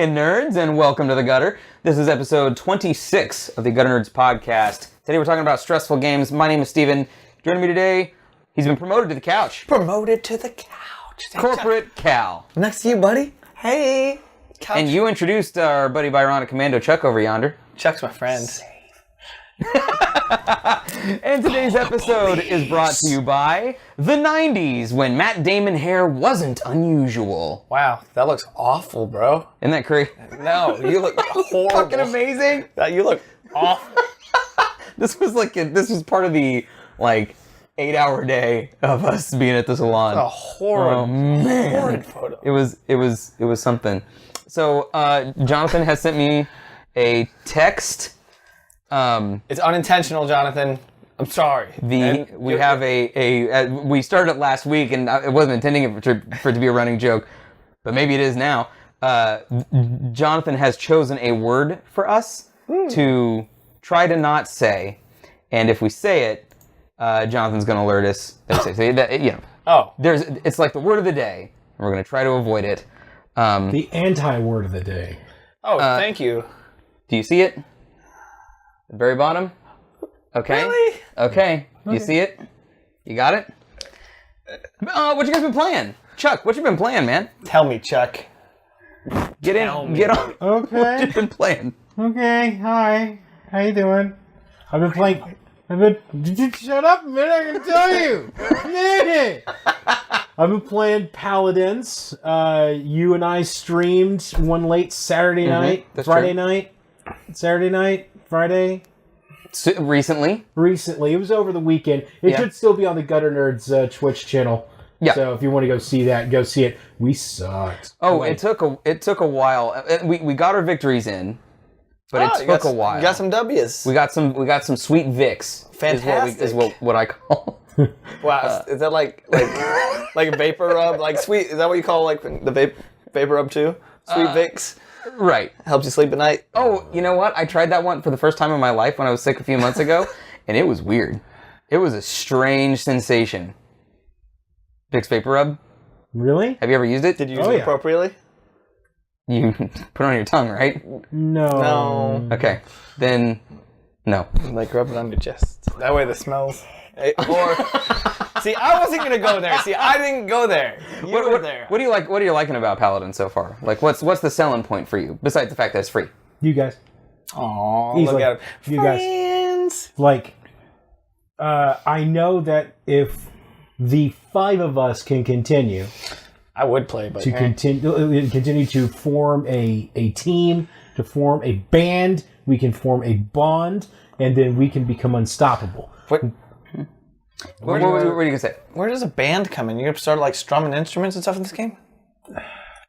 nerds, and welcome to The Gutter. This is episode 26 of the Gutter Nerds podcast. Today we're talking about stressful games. My name is Steven. Joining me today, he's been promoted to the couch. Promoted to the couch. Corporate Cal. Next to you, buddy. Hey. Couch. And you introduced our buddy Byronic Commando Chuck over yonder. Chuck's my friend. And today's episode is brought to you by the 90s, when Matt Damon hair wasn't unusual. Wow, that looks awful, bro. Isn't that crazy? No, you look horrible. Fucking amazing. You look awful. This was part of the 8-hour day of us being at the salon. That's a horrid photo. It was something. So Jonathan has sent me a text. It's unintentional, Jonathan. I'm sorry. We have we started it last week, and I wasn't intending it for it to be a running joke, but maybe it is now. Jonathan has chosen a word for us to try to not say, and if we say it, Jonathan's going to alert us. It's like the word of the day, and we're going to try to avoid it. The anti-word of the day. Oh, thank you. Do you see it? The very bottom? Okay. Really? Okay. Do you see it? You got it? What you guys been playing? Chuck, what you been playing, man? Tell me, Chuck. Get on. Okay. What you been playing? Okay, hi. How you doing? I've been playing... Shut up a minute, I can tell you! I've been playing Paladins. You and I streamed one late Saturday night, Friday night, Saturday night, Friday. Recently. It was over the weekend. It should still be on the Gutter Nerds Twitch channel. Yeah. So if you want to go see that, go see it. We sucked. Oh, it took a while. We got our victories in, but it took a while. You got some W's. We got some sweet Vicks. Fantastic. Is what I call. Wow, is that like a vapor rub? Like sweet? Is that what you call the vapor rub too? Sweet Vicks. Right. Helps you sleep at night. Oh, you know what? I tried that one for the first time in my life when I was sick a few months ago, and it was weird. It was a strange sensation. Vicks Vapor Rub. Really? Have you ever used it? Did you use it appropriately? You put it on your tongue, right? No. Okay. Then, no. Rub it on your chest. That way the smells. Or... See, I wasn't gonna go there. See, I didn't go there. You were there. What do you like? What are you liking about Paladin so far? What's the selling point for you besides the fact that it's free? You guys. Aww, look at it. You guys. I know that if the 5 of us can continue, I would play, but continue to form a team, to form a band, we can form a bond, and then we can become unstoppable. What are you going to say? Where does a band come in? You have to start strumming instruments and stuff in this game?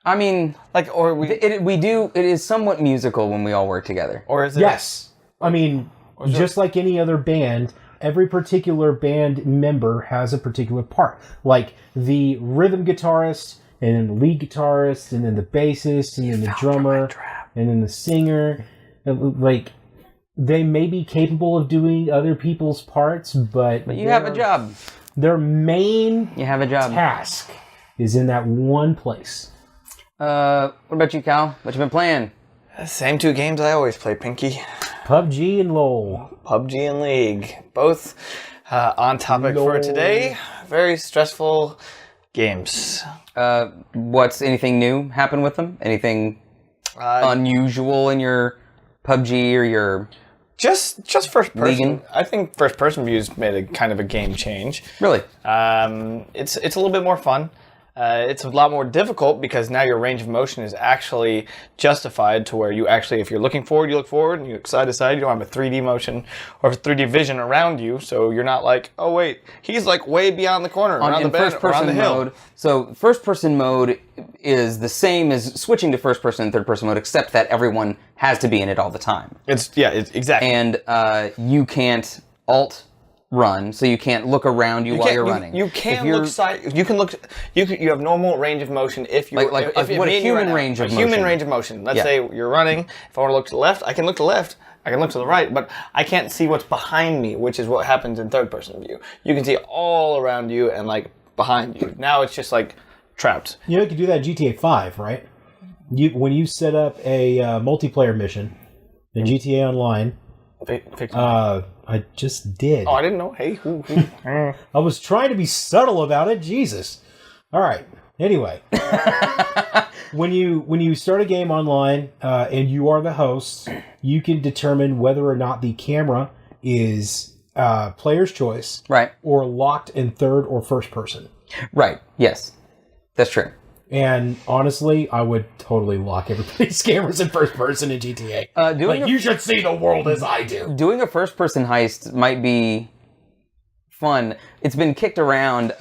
I mean... It is somewhat musical when we all work together. Or is it... Yes. I mean, just like any other band, every particular band member has a particular part. Like the rhythm guitarist, and then the lead guitarist, and then the bassist, and then the drummer, and then the singer. They may be capable of doing other people's parts, but you have a job. Their main task is in that one place. What about you, Cal? What you been playing? Same 2 games I always play, Pinky. PUBG and LOL. PUBG and League. Both on topic for today. Very stressful games. What's anything new happen with them? Anything unusual in your PUBG or your... Just first person. Legan? I think first person views made a kind of a game change. Really? It's a little bit more fun. It's a lot more difficult because now your range of motion is actually justified to where you actually, if you're looking forward, you look forward, and you look side to side, you don't have a 3D motion or 3D vision around you, so you're not like, oh wait, he's way beyond the corner, around the bend, around the hill. Mode, so first person mode is the same as switching to first person and third person mode, except that everyone has to be in it all the time. It's exactly. And you can't alt run, so you can't look around you while you're running. You can't look side. You can look. You have normal range of motion if you a human range of motion. Human range of motion. Let's say you're running. If I want to look to the left, I can look to the left. I can look to the right, but I can't see what's behind me, which is what happens in third person view. You can see all around you and behind you. Now it's just trapped. You can do that in GTA 5, right? when you set up a multiplayer mission in GTA Online, I just did. Oh, I didn't know. Hey, I was trying to be subtle about it. Jesus. All right. Anyway, when you start a game online and you are the host, you can determine whether or not the camera is player's choice, Right. or locked in third or first person. Right. Yes. That's true. And honestly, I would totally lock everybody's cameras in first person in GTA. You should see the world as I do. Doing a first-person heist might be fun. It's been kicked around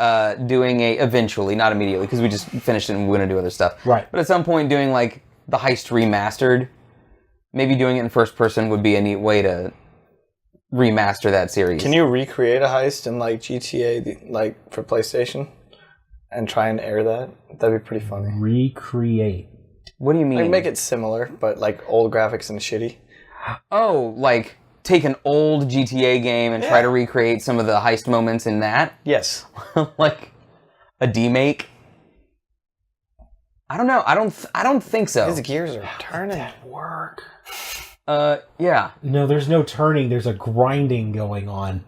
doing eventually, not immediately, because we just finished it and we're going to do other stuff. Right. But at some point, doing like the heist remastered, maybe doing it in first person would be a neat way to remaster that series. Can you recreate a heist in like GTA, like for PlayStation, and try and air that? That'd be pretty funny. Recreate. What do you mean? Like make it similar, but like old graphics and shitty. Oh, like take an old GTA game and try to recreate some of the heist moments in that? Yes. Like a demake? I don't know. I don't think so. His gears are turning. Work. Yeah. No, there's no turning. There's a grinding going on.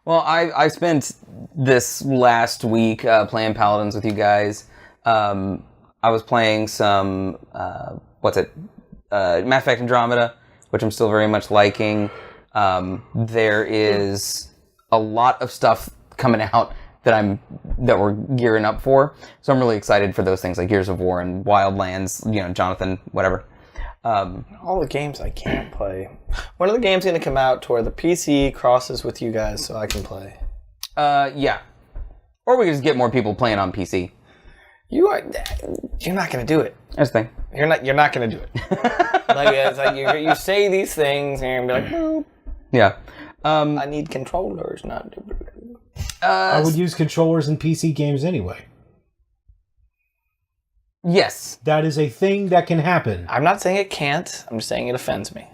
Well, I spent this last week playing Paladins with you guys. I was playing some, Mass Effect Andromeda, which I'm still very much liking. There is a lot of stuff coming out that we're gearing up for. So I'm really excited for those things like Gears of War and Wildlands, Jonathan, whatever. All the games I can't play. When are the games going to come out to where the PC crosses with you guys so I can play? Yeah. Or we could just get more people playing on PC. You're not going to do it. That's the thing. You're not going to do it. It's like you say these things and you're going to be like, no. Yeah. I need controllers, not... I would use controllers in PC games anyway. Yes. That is a thing that can happen. I'm not saying it can't. I'm just saying it offends me.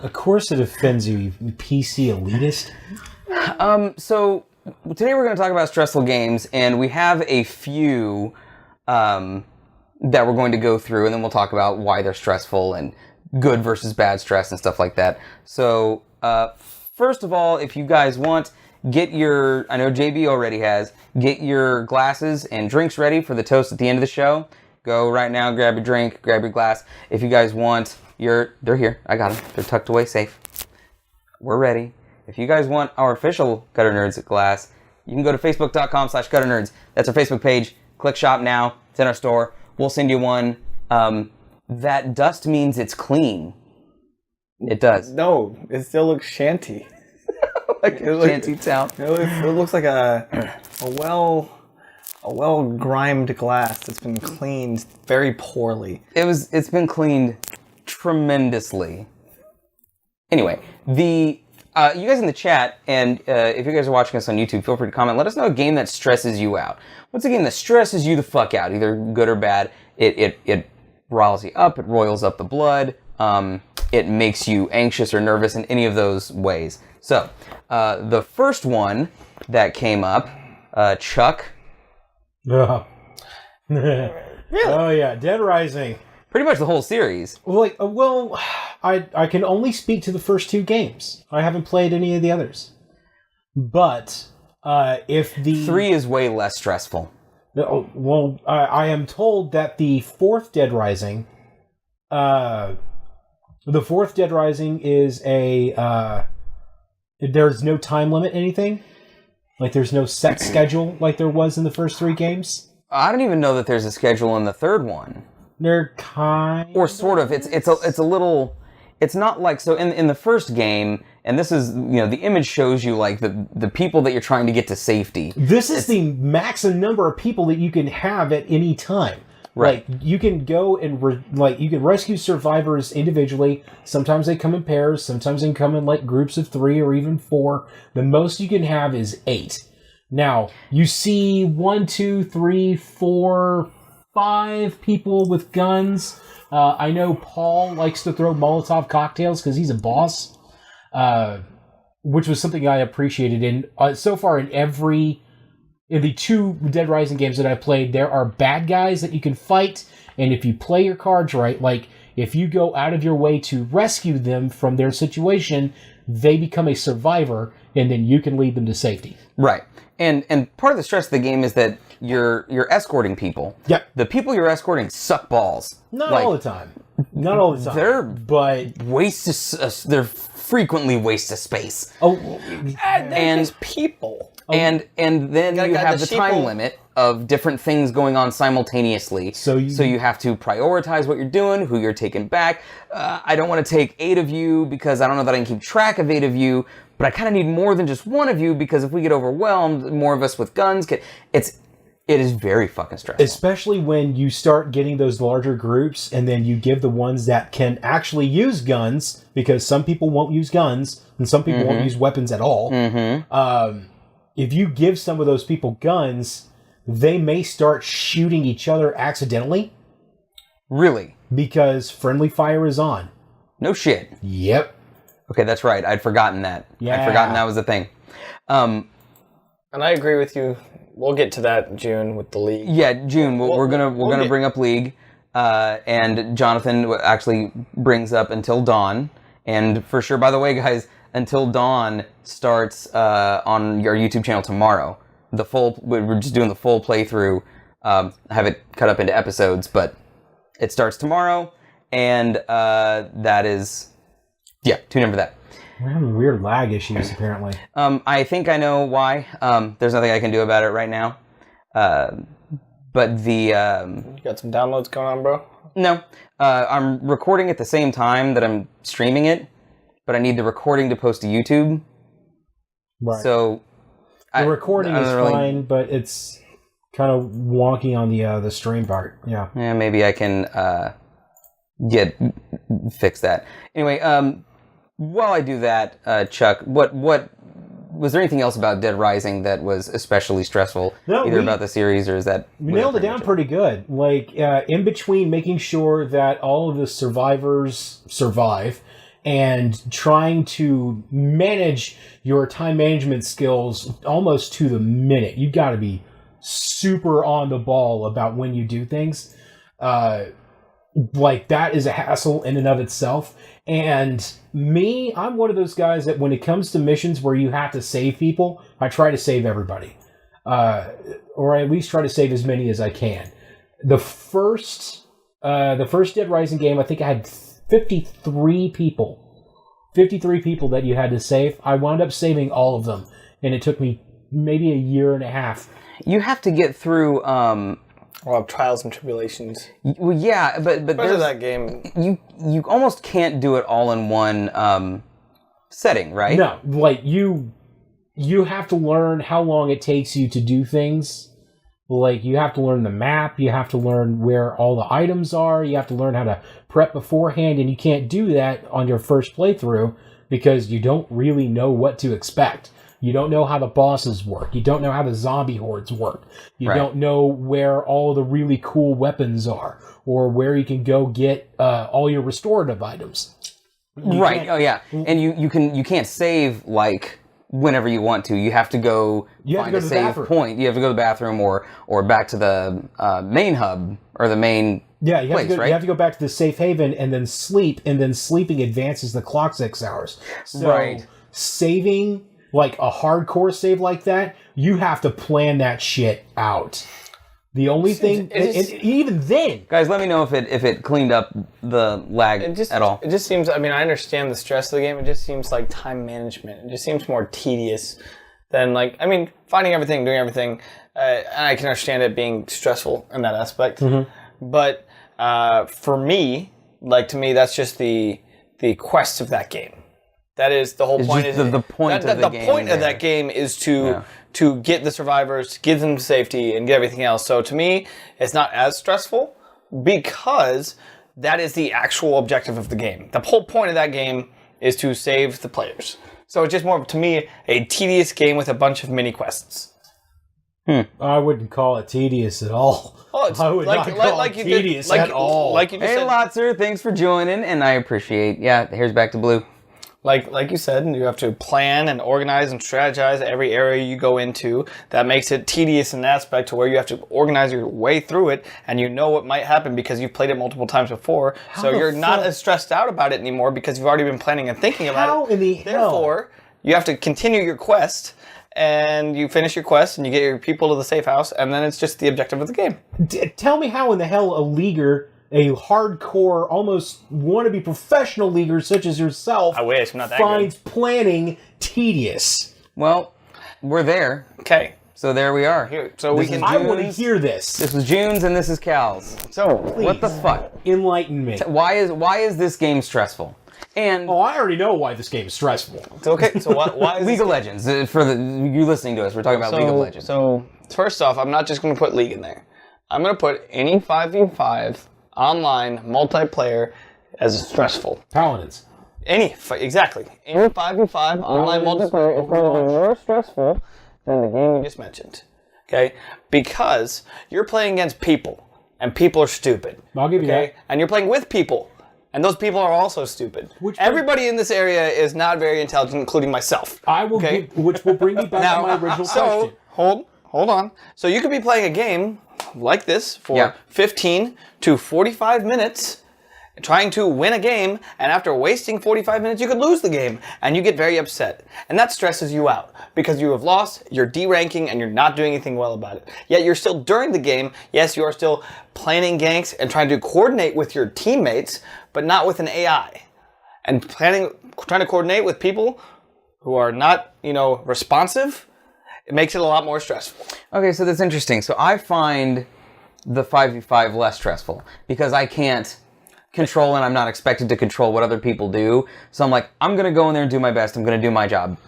Of course it offends you, you PC elitist. So today we're going to talk about stressful games, and we have a few that we're going to go through, and then we'll talk about why they're stressful and good versus bad stress and stuff like that. So first of all, if you guys want, I know JB already has, get your glasses and drinks ready for the toast at the end of the show. Go right now, grab your drink, grab your glass. If you guys want they're here, I got them. They're tucked away safe. We're ready. If you guys want our official Gutter Nerds glass, you can go to facebook.com/gutternerds. That's our Facebook page. Click shop now. It's in our store. We'll send you one. That dust means it's clean. It does. No, it still looks shanty. Like a shanty town. It looks like a well grimed glass that's been cleaned very poorly. It's been cleaned tremendously. Anyway, you guys in the chat, and if you guys are watching us on YouTube, feel free to comment. Let us know a game that stresses you out. What's a game that stresses you the fuck out, either good or bad? It riles you up, it roils up the blood, it makes you anxious or nervous in any of those ways. So, the first one that came up, Chuck. Oh. Oh yeah, Dead Rising. Pretty much the whole series. I can only speak to the first two games. I haven't played any of the others. But if the 3 is way less stressful. I am told that the fourth Dead Rising, is a there's no time limit anything. Like there's no set schedule like there was in the first 3 games. I don't even know that there's a schedule in the third one. They're kind or sort of. It's a little. It's not like so in the first game, and this is the image shows you like the people that you're trying to get to safety. This is the maximum number of people that you can have at any time. Right. Like you can go and you can rescue survivors individually. Sometimes they come in pairs. Sometimes they come in like groups of 3 or even 4. The most you can have is 8. Now you see 1, 2, 3, 4, 5 people with guns. I know Paul likes to throw Molotov cocktails because he's a boss, which was something I appreciated. So far in every in the 2 Dead Rising games that I played, there are bad guys that you can fight, and if you play your cards right, like if you go out of your way to rescue them from their situation, they become a survivor, and then you can lead them to safety. Right. And part of the stress of the game is that you're escorting people. Yep. The people you're escorting suck balls. Not all the time. Not all the time. They're they're frequently waste of space. Oh, and just people. And then you have the time limit of different things going on simultaneously. So you have to prioritize what you're doing, who you're taking back. I don't want to take 8 of you because I don't know that I can keep track of 8 of you, but I kind of need more than just 1 of you because if we get overwhelmed, more of us with guns it is very fucking stressful. Especially when you start getting those larger groups and then you give the ones that can actually use guns, because some people won't use guns and some people won't use weapons at all. If you give some of those people guns, they may start shooting each other accidentally. Really? Because friendly fire is on. No shit. Yep. Okay, that's right. I'd forgotten that. Yeah. I'd forgotten that was a thing. And I agree with you. We'll get to that in June with the League. Yeah, June. We're gonna bring up League, and Jonathan actually brings up Until Dawn, and for sure. By the way, guys, Until Dawn starts on your YouTube channel tomorrow. We're just doing the full playthrough. I have it cut up into episodes, but it starts tomorrow, and that is, tune in for that. We're having weird lag issues, apparently. I think I know why. There's nothing I can do about it right now. But the... You got some downloads going on, bro? No. I'm recording at the same time that I'm streaming it, but I need the recording to post to YouTube. Right. So... The recording is fine, but it's kind of wonky on the stream part. Yeah. Yeah, maybe I can fix that. Anyway, while I do that, Chuck, what was there anything else about Dead Rising that was especially stressful? No, either about the series or is that... We nailed it down pretty good. Like, in between making sure that all of the survivors survive and trying to manage your time management skills almost to the minute. You got to be super on the ball about when you do things. Like, that is a hassle in and of itself. And me, I'm one of those guys that when it comes to missions where you have to save people, I try to save everybody. Or I at least try to save as many as I can. The first Dead Rising game, I think I had 53 people. 53 people that you had to save. I wound up saving all of them. And it took me maybe a year and a half. You have to get through... Well, trials and tribulations. Well, yeah, but there's that game. You almost can't do it all in one setting, right? No, like you have to learn how long it takes you to do things. Like, you have to learn the map, you have to learn where all the items are, you have to learn how to prep beforehand, and you can't do that on your first playthrough because you don't really know what to expect. You don't know how the bosses work. You don't know how the zombie hordes work. You don't know where all the really cool weapons are, or where you can go get all your restorative items. Right. Oh yeah. And you can't save like whenever you want to. You have to go find a save point. You have to go to the bathroom or back to the main hub or the main place, right? You have to go back to the safe haven and then sleep, and then sleeping advances the clock 6 hours. So saving like a hardcore save like that, you have to plan that shit out. The only thing, even then, guys, let me know if it cleaned up the lag at all. It just seems. I mean, I understand the stress of the game. It just seems like time management. It just seems more tedious than like. I mean, finding everything, doing everything, and I can understand it being stressful in that aspect. Mm-hmm. But for me, like to me, that's just the quest of that game. That is the whole point. The point of the game. The point of that game is to get the survivors, give them safety, and get everything else. So to me, it's not as stressful because that is the actual objective of the game. The whole point of that game is to save the players. So it's just more, to me, a tedious game with a bunch of mini quests. I wouldn't call it tedious at all. Oh, it's I would not call it tedious at all. Like you just hey, said. Lotzer, thanks for joining, and I appreciate. Yeah, here's back to Blue. Like you said, you have to plan and organize and strategize every area you go into. That makes it tedious in an aspect to where you have to organize your way through it, and you know what might happen because you've played it multiple times before. So you're not as stressed out about it anymore because you've already been planning and thinking about it. How in the hell? Therefore, you have to continue your quest, and you finish your quest, and you get your people to the safe house, and then it's just the objective of the game. Tell me how in the hell a leaguer, a hardcore, almost wannabe professional leaguer such as yourself, I wish, I'm not that finds planning tedious. Well, we're there. Okay. So there we are. Here, so we can. I want to hear this. This was June's and this is Cal's. So What the fuck? Enlighten me. Why is this game stressful? And Oh, I already know why this game is stressful. okay. So why is League of Legends, for you listening to us, we're talking about League of Legends. So first off, I'm not just going to put League in there. I'm going to put any 5v5 online multiplayer as stressful. Paladins. Exactly. Any 5v5 online multiplayer is probably more stressful than the game you just mentioned. Okay? Because you're playing against people, and people are stupid. I'll give you that. And you're playing with people, and those people are also stupid. Everybody in this area is not very intelligent, including myself. I will which will bring me back to my original question. Hold on. So you could be playing a game like this for 15 to 45 minutes, trying to win a game, and after wasting 45 minutes, you could lose the game, and you get very upset. And that stresses you out, because you have lost, you're deranking, and you're not doing anything well about it. Yet you're still, during the game, yes, you are still planning ganks and trying to coordinate with your teammates, but not with an AI. And trying to coordinate with people who are not, responsive, it makes it a lot more stressful. Okay, so that's interesting. So I find the 5v5 less stressful because I can't control and I'm not expected to control what other people do. So I'm like, I'm going to go in there and do my best. I'm going to do my job.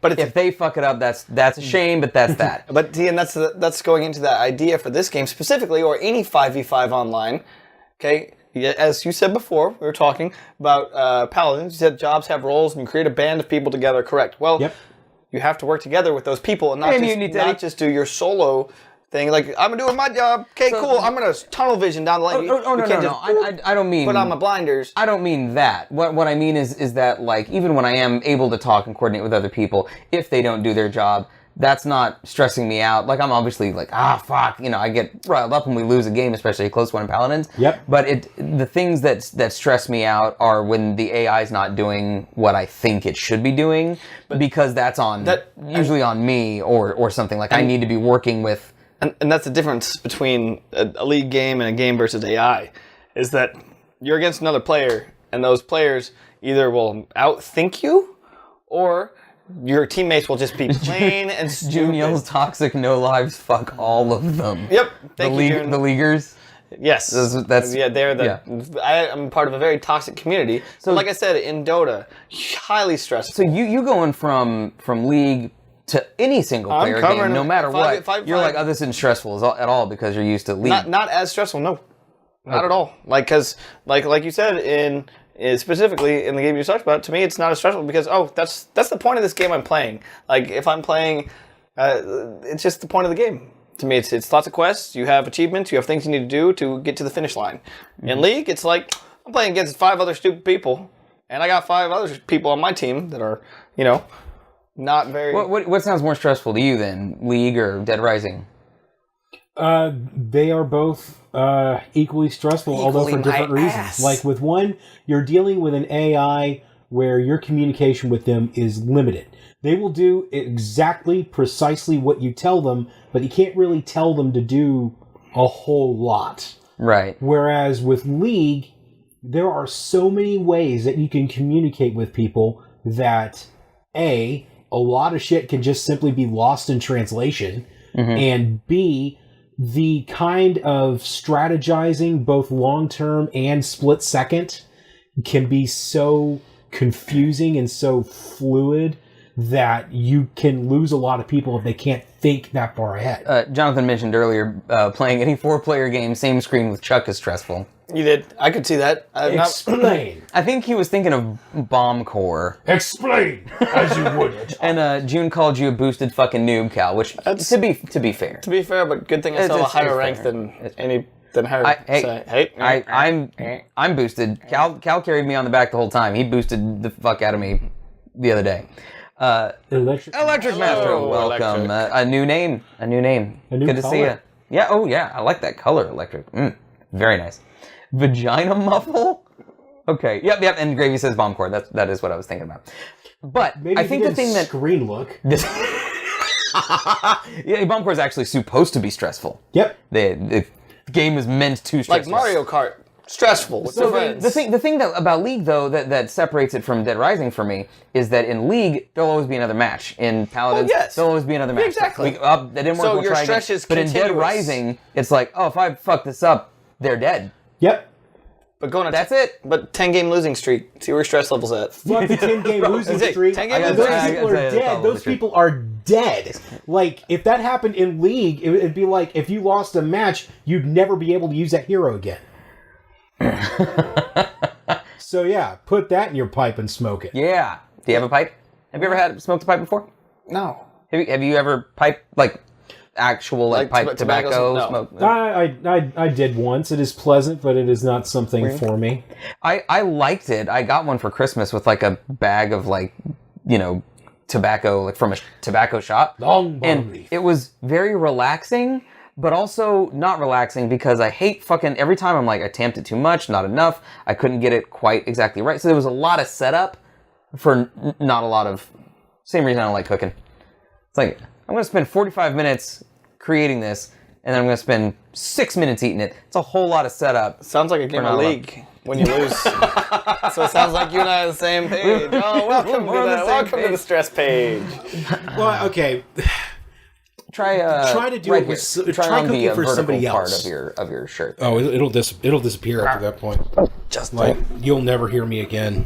But if they fuck it up, that's a shame, but that's that. But Ian, that's going into that idea for this game specifically, or any 5v5 online. Okay, as you said before, we were talking about paladins. You said jobs have roles and you create a band of people together, correct? Well, you have to work together with those people and not just do your solo thing. Like, I'm doing my job. Okay, cool. I'm going to tunnel vision down the lane. No. I don't mean... Put on my blinders. I don't mean that. What I mean is that, like, even when I am able to talk and coordinate with other people, if they don't do their job, that's not stressing me out. Like, I'm obviously like, fuck. I get riled up when we lose a game, especially a close one in Paladins. Yep. But the things that stress me out are when the AI is not doing what I think it should be doing, because that's usually on me or something. Like, I need to be working with... And that's the difference between a league game and a game versus AI, is that you're against another player, and those players either will outthink you, or your teammates will just be plain and stupid. June yells toxic, no lives, fuck all of them. Yep. Thank you, June. The leaguers? Yes. I'm part of a very toxic community. So, like I said, in Dota, highly stressful. So you going from League to any single player game, no matter what, you're like, this isn't stressful at all because you're used to League. Not as stressful, no. Not at all. Like you said, specifically in the game you talked about, to me it's not as stressful because, that's the point of this game I'm playing. Like, if I'm playing, it's just the point of the game. To me, it's lots of quests, you have achievements, you have things you need to do to get to the finish line. Mm-hmm. In League, it's like, I'm playing against 5 other stupid people, and I got 5 other people on my team that are, not very... What sounds more stressful to you then, League or Dead Rising? They are both equally stressful, although for different reasons. Like with one, you're dealing with an AI where your communication with them is limited. They will do precisely what you tell them, but you can't really tell them to do a whole lot. Right. Whereas with League, there are so many ways that you can communicate with people that a lot of shit can just simply be lost in translation, and B, the kind of strategizing, both long-term and split-second, can be so confusing and so fluid that you can lose a lot of people if they can't think that far ahead. Jonathan mentioned earlier, playing any 4-player game, same screen with Chuck is stressful. You did. I could see that. Explain. I think he was thinking of Bomb Core. Explain, as you would. And June called you a boosted fucking noob, Cal, which, to be fair. To be fair, but good thing I still have a higher rank than any than her. I'm boosted. Cal carried me on the back the whole time. He boosted the fuck out of me the other day. Electric Master, welcome. A new name. Good to see you. Yeah. Oh yeah. I like that color. Electric. Very nice. Vagina muffle. Okay. Yep. And Gravy says bomb core. That is what I was thinking about. But maybe I think the thing that screen look. Yeah, bomb core is actually supposed to be stressful. Yep. The game is meant to stress. Like Mario Kart. Stressful with your friends. The thing about League, though, that separates it from Dead Rising for me is that in League, there'll always be another match. In Paladins, there'll always be another match. Exactly. That didn't work, we'll try again. But in Dead Rising, it's like, oh, if I fuck this up, they're dead. Yep. But that's it. But 10-game losing streak. See where your stress level's at. Fuck the 10-game losing streak. 10-game Those people are dead. Those people are dead. Like, if that happened in League, it'd be like if you lost a match, you'd never be able to use that hero again. So yeah, put that in your pipe and smoke it. Yeah. Do you have a pipe? Have you ever smoked a pipe before? No. Have you ever piped actual pipe tobacco smoke? I did once. It is pleasant, but it is not something for me. I liked it. I got one for Christmas with a bag of tobacco from a tobacco shop. And it was very relaxing. But also not relaxing because I hate every time I'm like, I tamped it too much, not enough. I couldn't get it quite exactly right. So there was a lot of setup for not a lot of, same reason I don't like cooking. It's like, I'm going to spend 45 minutes creating this and then I'm going to spend 6 minutes eating it. It's a whole lot of setup. Sounds like a game of League when you lose. So it sounds like you and I are on the same page. Oh, welcome to the stress page. Well, okay. Try to do it with try on cooking the for somebody part else. of your shirt. Oh, it'll disappear after that point. Just you'll never hear me again.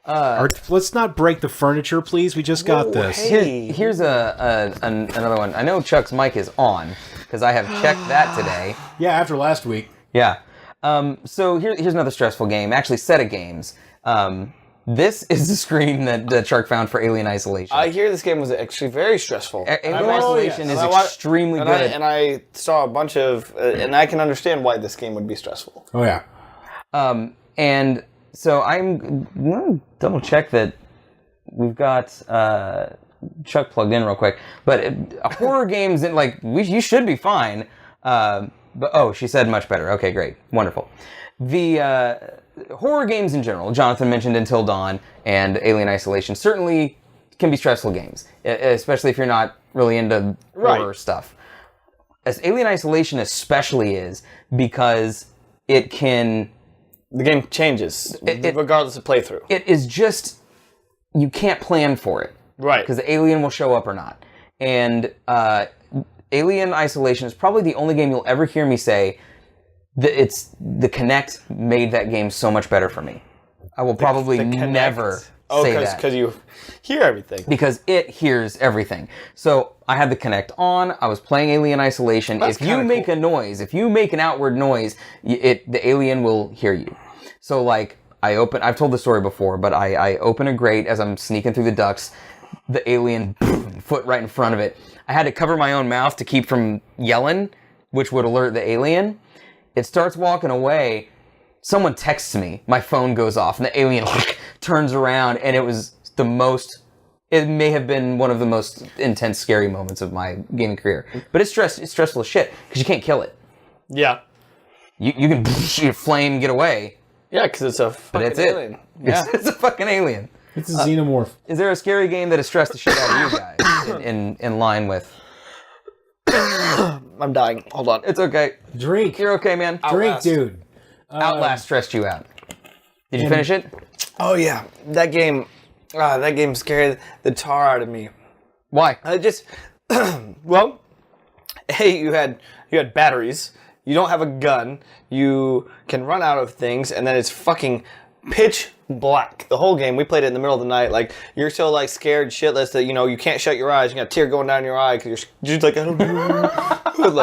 Let's not break the furniture, please. We just got this. Hey. Here's another one. I know Chuck's mic is on because I have checked that today. Yeah, after last week. Yeah. So here's another stressful game. Actually, set of games. This is the screen that Chuck found for Alien Isolation. I hear this game was actually very stressful. Alien Isolation is extremely good. And I saw a bunch of... and I can understand why this game would be stressful. Oh, yeah. And so I'm going to double check that we've got Chuck plugged in real quick. But horror games, you should be fine. But she said much better. Okay, great. Wonderful. The... horror games in general, Jonathan mentioned Until Dawn and Alien Isolation, certainly can be stressful games, especially if you're not really into horror stuff. As Alien Isolation especially is, because it can... The game changes, regardless of playthrough. It is just... You can't plan for it. Right. Because the alien will show up or not. And Alien Isolation is probably the only game you'll ever hear me say... The Kinect made that game so much better for me. I will probably never say that. Because you hear everything. Because it hears everything. So I had the Kinect on. I was playing Alien Isolation. If you make a noise, if you make an outward noise, the alien will hear you. So I've told the story before, but I open a grate as I'm sneaking through the ducts. The alien, foot right in front of it. I had to cover my own mouth to keep from yelling, which would alert the alien. It starts walking away. Someone texts me. My phone goes off, and the alien turns around, and it was it may have been one of the most intense, scary moments of my gaming career. But it's stressful as shit, because you can't kill it. Yeah. You can shoot a flame, get away. Yeah, because it's a fucking alien. Yeah. It's a fucking alien. It's a xenomorph. Is there a scary game that has stressed the shit out of you guys in line with... I'm dying. Hold on. It's okay. Drink. You're okay, man. Drink, dude. Outlast stressed you out. Did you finish it? Oh yeah, that game scared the tar out of me. Why? I just, well, hey, you had batteries. You don't have a gun. You can run out of things, and then it's fucking pitch black. The whole game, we played it in the middle of the night. You're so scared shitless that you can't shut your eyes. You got a tear going down your eye because you're just I don't know.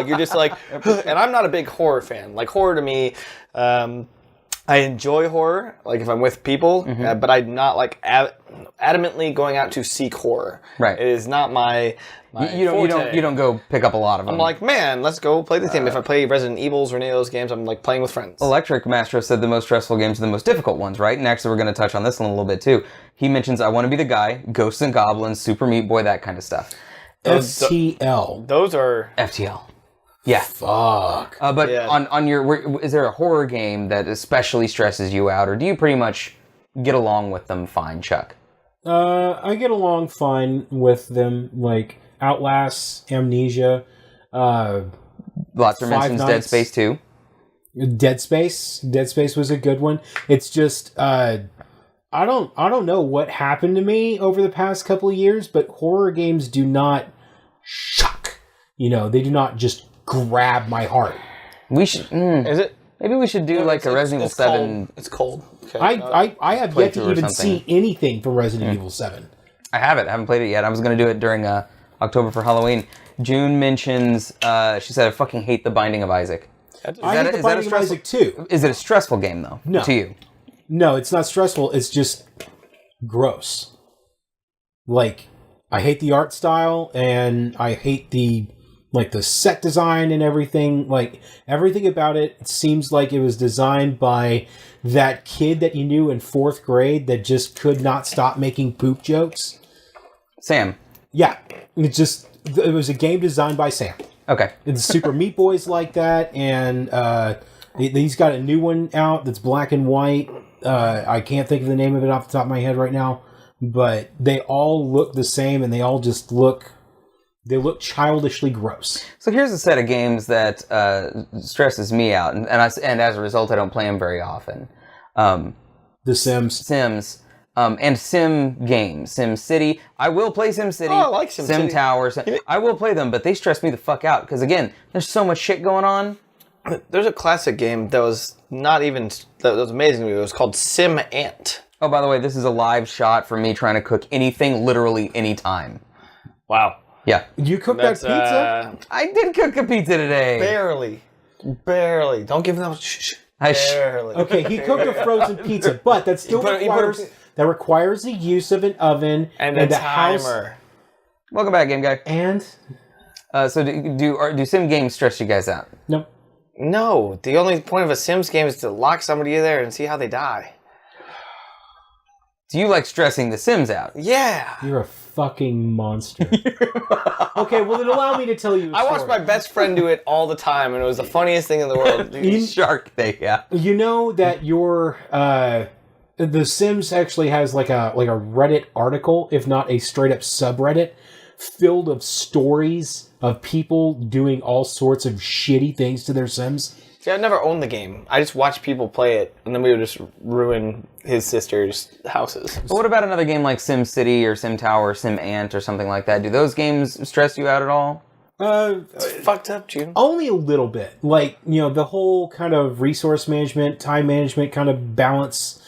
You're just and I'm not a big horror fan. Horror to me, I enjoy horror, like if I'm with people, but I'm not like adamantly going out to seek horror. Right. It is not my You don't go pick up a lot of them. I'm like, man, let's go play the theme. If I play Resident Evils or any of those games, I'm like playing with friends. Electric Mastro said the most stressful games are the most difficult ones, right? And actually, we're going to touch on this one a little bit too. He mentions I Want to Be the Guy, Ghosts and Goblins, Super Meat Boy, that kind of stuff. FTL. Those are FTL. Yeah. Fuck. But on your, is there a horror game that especially stresses you out, or do you pretty much get along with them fine, Chuck? I get along fine with them, like Outlast, Amnesia, Lots of mentions Dead Space 2. Dead Space. Dead Space was a good one. It's just I don't know what happened to me over the past couple of years, but horror games do not shock. You know, they do not just grab my heart. We should. Is it? Maybe we should do like a Resident Evil 7. It's cold. Okay. I have yet to playthrough or even something. see anything from Resident Evil 7. I haven't played it yet. I was going to do it during October for Halloween. June mentions, she said, I fucking hate The Binding of Isaac. I hate The Binding of Isaac too. Is it a stressful game, though, No. to you? No, it's not stressful. It's just gross. Like, I hate the art style, and I hate the set design and everything. Like, everything about it seems like it was designed by that kid that you knew in 4th grade that just could not stop making poop jokes. Sam. Yeah, it was a game designed by Sam. Okay. It's Super Meat Boy's like that, and he's got a new one out that's black and white. I can't think of the name of it off the top of my head right now, but they all look the same, and they all just look childishly gross. So here's a set of games that stresses me out, and as a result, I don't play them very often. The Sims. Sims. And sim games. Sim City. I will play Sim City. Oh, I like Sim City. Towers. I will play them, but they stress me the fuck out. Because again, there's so much shit going on. There's a classic game that was that was amazing to me. It was called Sim Ant. Oh, by the way, this is a live shot for me trying to cook anything, literally anytime. Wow. Yeah. You cooked that pizza? I did cook a pizza today. Barely. Don't give them... Shh. Barely. Okay, he cooked a frozen pizza, but that still requires the use of an oven and a timer. Welcome back, Game Guy. And? So do sim games stress you guys out? Nope. No. The only point of a Sims game is to lock somebody in there and see how they die. Do you like stressing the Sims out? Yeah. You're a fucking monster. Okay, well then allow me to tell you a story. I watched my best friend do it all the time, and it was the funniest thing in the world. Shark Day, yeah. You know that your The Sims actually has like a Reddit article, if not a straight up subreddit, filled of stories of people doing all sorts of shitty things to their Sims. See, I never owned the game. I just watched people play it, and then we would just ruin his sister's houses. But what about another game like Sim City or Sim Tower or Sim Ant or something like that? Do those games stress you out at all? It's fucked up, June. Only a little bit. Like, you know, the whole kind of resource management, time management kind of balance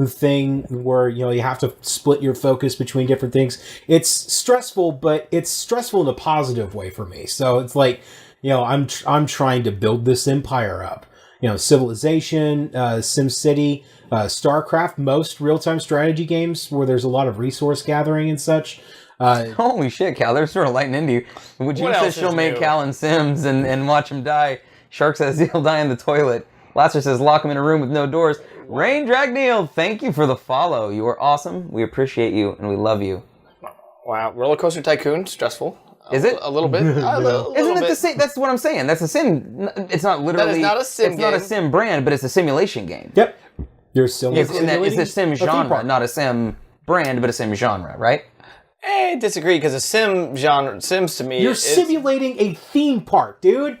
thing where, you know, you have to split your focus between different things. It's stressful, but it's stressful in a positive way for me. So it's like, you know, I'm trying to build this empire up. You know, Civilization, SimCity, StarCraft, most real-time strategy games where there's a lot of resource gathering and such. Holy shit, Cal, they're sort of lighting into you. Would you say she'll make Cal and Sims and watch him die? Shark says he'll die in the toilet. Lasser says lock him in a room with no doors. Rain Drag Neil, thank you for the follow. You are awesome. We appreciate you and we love you. Wow, Roller Coaster Tycoon, stressful. Is it? A little bit. Isn't it the same? That's what I'm saying. That's a sim. It's not literally. That is not a sim It's not a sim brand, but it's a simulation game. Yep. You're still It's a sim genre, not a sim brand, but a sim genre, right? I disagree, because a sim genre, Sims to me... You're simulating a theme park, dude.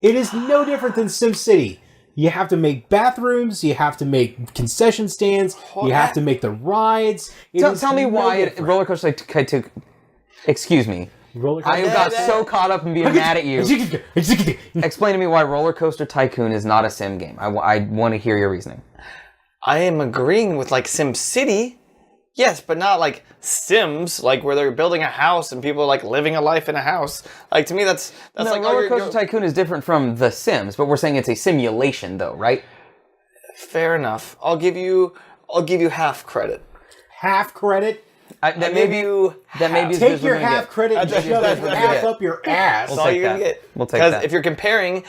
It is no different than SimCity. You have to make bathrooms, you have to make concession stands, you have to make the rides. Tell me why Roller Coaster Tycoon... Excuse me. I got so caught up in being mad at you. Explain to me why Roller Coaster Tycoon is not a sim game. I want to hear your reasoning. I am agreeing with, like, SimCity. Yes, but not like Sims, like where they're building a house and people are like living a life in a house. Like, to me, that's like... Roller Coaster Tycoon is different from The Sims, but we're saying it's a simulation, though, right? Fair enough. I'll give you half credit. Half credit. That may be as good Take as we're your gonna half get. credit and That's shove it what half get. up your ass. That's all you're going to that. get. We'll take Because that. if you're comparing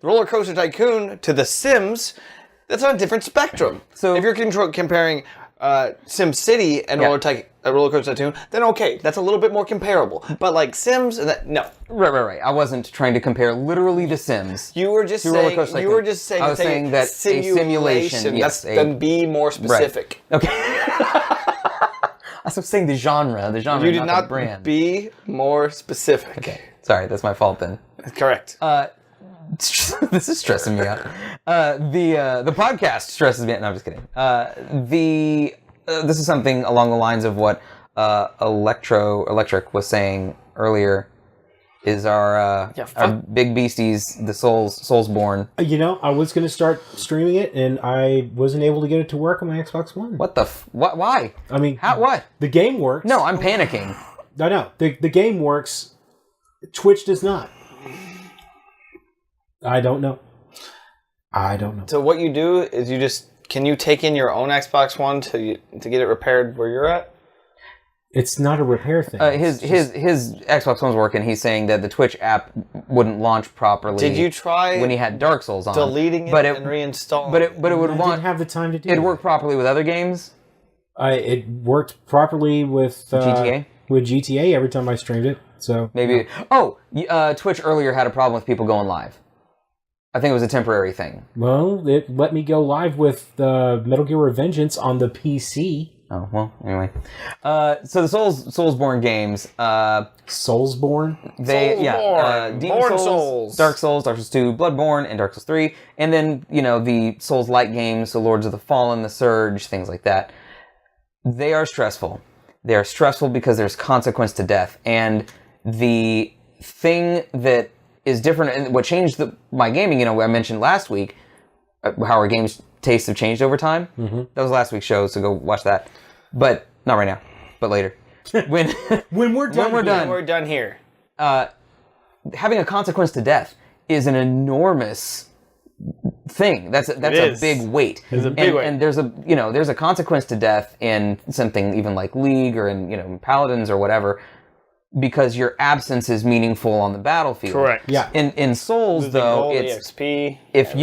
Roller Coaster Tycoon to The Sims, that's on a different spectrum. So- if you're comparing Sim City and Roller Coaster Tycoon, then okay, that's a little bit more comparable. But like Sims, no. Right. I wasn't trying to compare literally The Sims. You were just To Roller saying. Coaster You were Tycoon. just saying. I was saying that a simulation. Yes, Then be more specific. Okay. I was saying the genre. The genre, You did not not the brand. be more specific. Okay. Sorry, that's my fault then. Correct. This is stressing me out. The podcast stresses me out. No, I'm just kidding. This is something along the lines of what Electric was saying earlier. Is our big beasties, the Soulsborne. I was going to start streaming it, and I wasn't able to get it to work on my Xbox One. What the what? Why? I mean, What? The game works. No, I'm panicking. I know. The game works. Twitch does not. I don't know. So what you do is can you take in your own Xbox One to get it repaired where you're at? It's not a repair thing. His Xbox One's working. He's saying that the Twitch app wouldn't launch properly. Did you try when he had Dark Souls on? Deleting it and reinstalling? But it would I didn't have the time to do it. It'd work properly with other games. It worked properly with GTA? With GTA every time I streamed it. So Maybe. Twitch earlier had a problem with people going live. I think it was a temporary thing. Well, it let me go live with Metal Gear Revengeance on the PC. Oh, well, anyway. So the Soulsborne games, Soulsborne? Demon Born Souls. Dark Souls 2, Bloodborne, and Dark Souls 3. And then, the Souls-like games, the Lords of the Fallen, the Surge, things like that. They are stressful. They are stressful because there's consequence to death. And the thing that is different, and what changed my gaming, I mentioned last week, how our games tastes have changed over time. Mm-hmm. That was last week's show, so go watch that. But not right now, but later. When we're done here. Having a consequence to death is an enormous thing. That's a big weight. It's a big weight. And there's a consequence to death in something even like League or in Paladins or whatever, because your absence is meaningful on the battlefield. Correct. Yeah. In Souls, though, it's EXP. if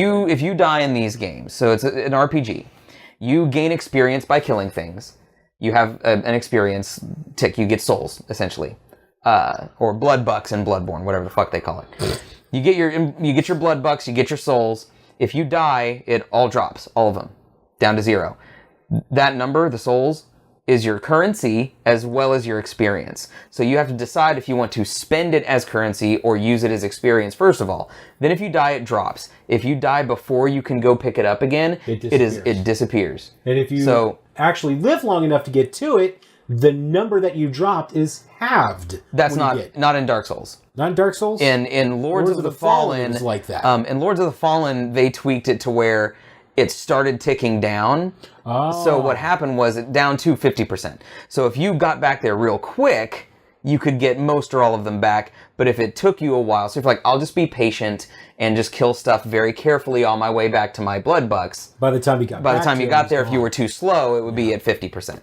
you die in these games, so it's an RPG, you gain experience by killing things. You have an experience tick. You get souls essentially, or blood bucks in Bloodborne, whatever the fuck they call it. You get your blood bucks. You get your souls. If you die, it all drops, all of them, down to 0. That number, the souls, is your currency as well as your experience. So you have to decide if you want to spend it as currency or use it as experience first of all. Then if you die, it drops. If you die before you can go pick it up again, it disappears. And if you actually live long enough to get to it, the number that you dropped is halved. That's not in Dark Souls. Not in Dark Souls? In Lords of the Fallen, it was like that. In Lords of the Fallen, they tweaked it to where it started ticking down. Oh. So what happened was it down to 50%. So if you got back there real quick, you could get most or all of them back. But if it took you a while, so if you're like, I'll just be patient and just kill stuff very carefully on my way back to my blood bucks. By the time you got there, if you were too slow, it would be at 50%.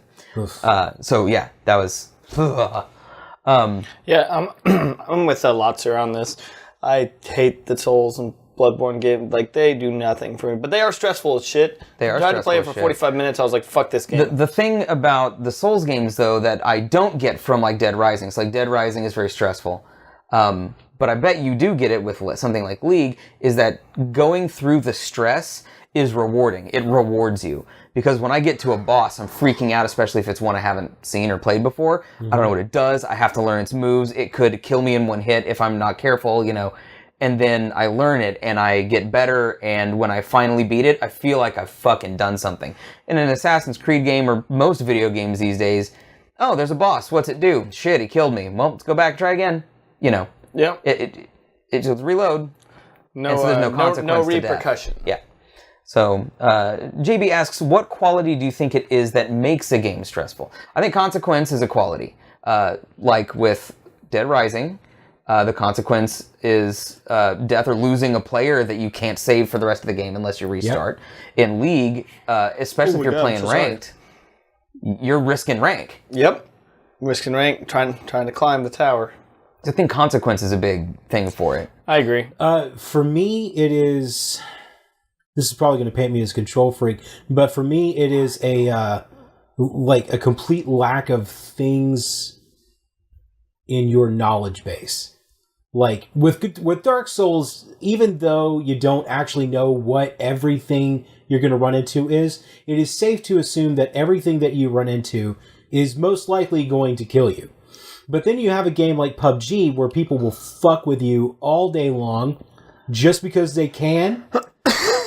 So yeah, that was. I'm with Lotzer on this. I hate the Souls and Bloodborne game. Like, they do nothing for me. But they are stressful as shit. They are I tried to play it stressful for as 45 minutes. I was like, fuck this game. The thing about the Souls games, though, that I don't get from, like, Dead Rising. It's like, Dead Rising is very stressful. But I bet you do get it with something like League, is that going through the stress is rewarding. It rewards you. Because when I get to a boss, I'm freaking out, especially if it's one I haven't seen or played before. Mm-hmm. I don't know what it does. I have to learn its moves. It could kill me in one hit if I'm not careful, And then I learn it, and I get better, and when I finally beat it, I feel like I've fucking done something. In an Assassin's Creed game, or most video games these days, oh, there's a boss. What's it do? Shit, he killed me. Well, let's go back and try again. Yeah. It just reload. No, and so there's no consequence no to death. repercussion. Yeah. So, JB asks, what quality do you think it is that makes a game stressful? I think consequence is a quality. Like with Dead Rising, The consequence is death or losing a player that you can't save for the rest of the game unless you restart. Yep. In League, especially if you're playing ranked, you're risking rank. Yep. Risking rank, trying to climb the tower. I think consequence is a big thing for it. I agree. For me, it is... This is probably going to paint me as a control freak, but for me, it is a complete lack of things in your knowledge base. Like with Dark Souls, even though you don't actually know what everything you're going to run into is, it is safe to assume that everything that you run into is most likely going to kill you. But then you have a game like PUBG where people will fuck with you all day long just because they can.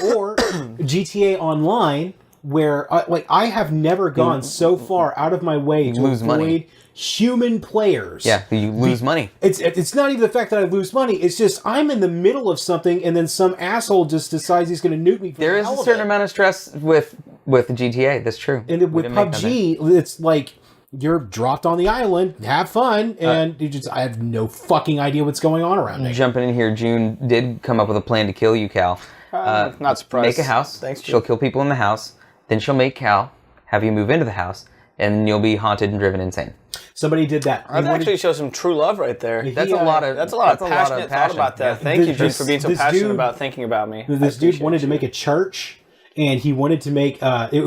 Or GTA Online, where I have never gone so far out of my way to avoid money. Human players. Yeah, you lose money. It's not even the fact that I lose money. It's just I'm in the middle of something, and then some asshole just decides he's going to nuke me. There is a certain amount of stress with GTA. That's true. And with PUBG, it's like you're dropped on the island, have fun, and I have no fucking idea what's going on around me. Jumping in here, June did come up with a plan to kill you, Cal. Not surprised. Make a house. Thanks, June. She'll kill people in the house. Then she'll make Cal, have you move into the house, and you'll be haunted and driven insane. Somebody did that. That actually shows some true love right there. That's a lot of passionate thought about that. Thank you, June, for being so passionate about thinking about me. This dude wanted to make a church, and he wanted to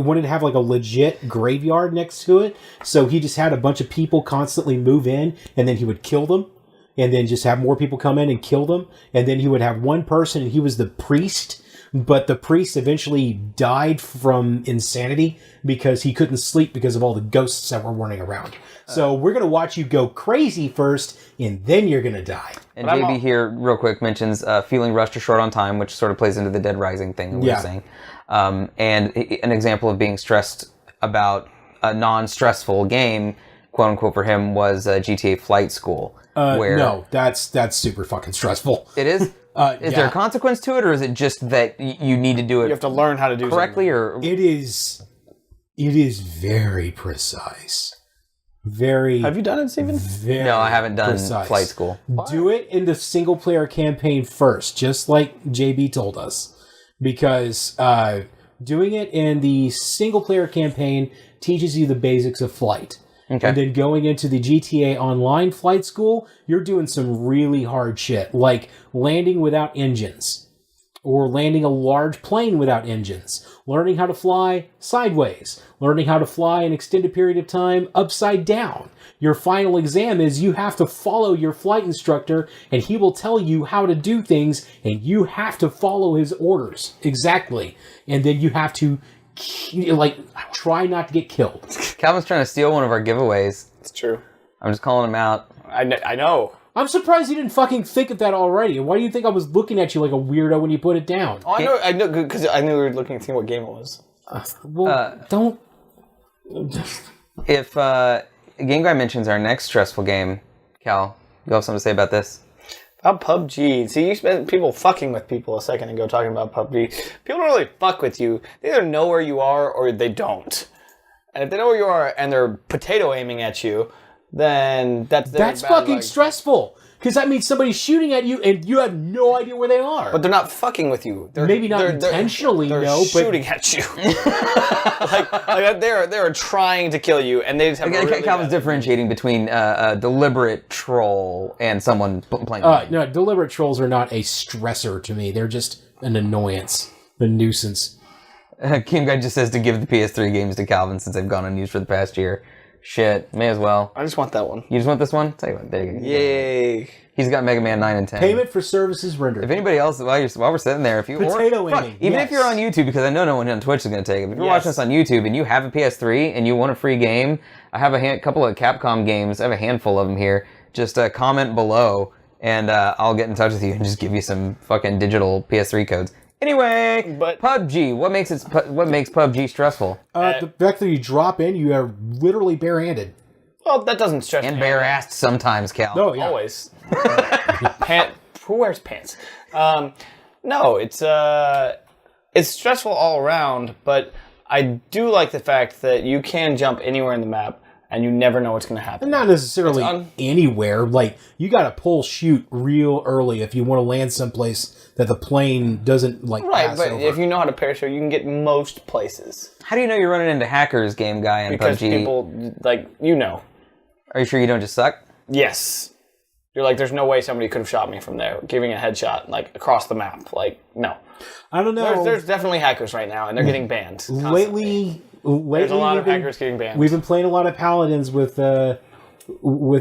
wanted to have like a legit graveyard next to it. So he just had a bunch of people constantly move in, and then he would kill them, and then just have more people come in and kill them, and then he would have one person, and he was the priest. But the priest eventually died from insanity because he couldn't sleep because of all the ghosts that were running around. So we're going to watch you go crazy first, and then you're going to die. And JB here, real quick, mentions feeling rushed or short on time, which sort of plays into the Dead Rising thing that we were saying. And an example of being stressed about a non-stressful game, quote-unquote, for him was GTA Flight School. No, that's super fucking stressful. It is? Is there a consequence to it, or is it just that you need to do it? You have to learn how to do correctly, something. or it is very precise. Very. Have you done it, Steven? No, I haven't done Flight School. Do it in the single player campaign first, just like JB told us, because doing it in the single player campaign teaches you the basics of flight. Okay. And then going into the GTA Online Flight School, you're doing some really hard shit, like landing without engines, or landing a large plane without engines, learning how to fly sideways, learning how to fly an extended period of time upside down. Your final exam is you have to follow your flight instructor, and he will tell you how to do things, and you have to follow his orders exactly. And then you have to try not to get killed. Calvin's trying to steal one of our giveaways. It's true. I'm just calling him out. I know. I'm surprised you didn't fucking think of that already. Why do you think I was looking at you like a weirder when you put it down? Oh, I know, because I knew we were looking to see what game it was. Don't. If Game Guy mentions our next stressful game, Cal, you have something to say about this? About PUBG. See, you spent people fucking with people a second ago talking about PUBG. People don't really fuck with you. They either know where you are or they don't. And if they know where you are and they're potato aiming at you, then that's fucking stressful. Because that means somebody's shooting at you and you have no idea where they are. But they're not fucking with you. Maybe not intentionally, they're shooting at you. like they're trying to kill you, and they just have Calvin's differentiating between a deliberate troll and someone playing. No, deliberate trolls are not a stressor to me. They're just an annoyance, a nuisance. Game Guy just says to give the PS3 games to Calvin since they've gone unused for the past year. Shit, may as well. I just want that one. You just want this one? Tell you what, there you go. Yay. He's got Mega Man 9 and 10. Payment for services rendered. If anybody else, while we're sitting there, if you if you're on YouTube, because I know no one on Twitch is going to take it. If you're watching this on YouTube and you have a PS3 and you want a free game, I have a couple of Capcom games. I have a handful of them here. Just comment below, and I'll get in touch with you and just give you some fucking digital PS3 codes. Anyway, but PUBG. What makes PUBG stressful? The fact that you drop in, you are literally barehanded. Well, that doesn't stress me. And bare-assed sometimes, Cal. Oh, yeah. Always. Who wears pants? No, it's stressful all around, but I do like the fact that you can jump anywhere in the map and you never know what's going to happen. Not necessarily anywhere. Like, you got to pull shoot real early if you want to land someplace that the plane doesn't, like, Right, pass but over. if you know how to parachute, you can get most places. How do you know you're running into hackers, game guy, in Because PUBG? people, like, you know. Are you sure you don't just suck? Yes. You're like, there's no way somebody could have shot me from there, giving a headshot, like, across the map. Like, no. I don't know. There's definitely hackers right now, and they're getting banned. Lately, There's a lot of hackers getting banned. We've been playing a lot of Paladins with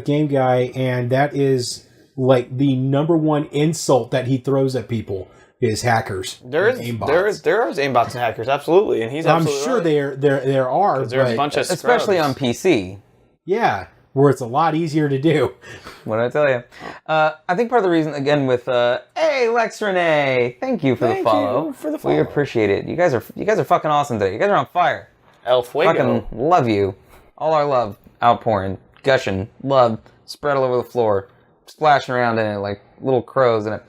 Game Guy, and that is like the number one insult that he throws at people is hackers. There is aimbots and hackers, absolutely, and he's absolutely I'm sure right. there are. There's a but- bunch of Especially scrubs. on PC. Yeah, where it's a lot easier to do. What did I tell you? I think part of the reason, again, with hey Lex Renee, thank you for the follow. you for the follow. We appreciate it. You guys are fucking awesome today. You guys are on fire. El Fuego. Fucking love you. All our love outpouring, gushing, love spread all over the floor, splashing around in it like little crows in it.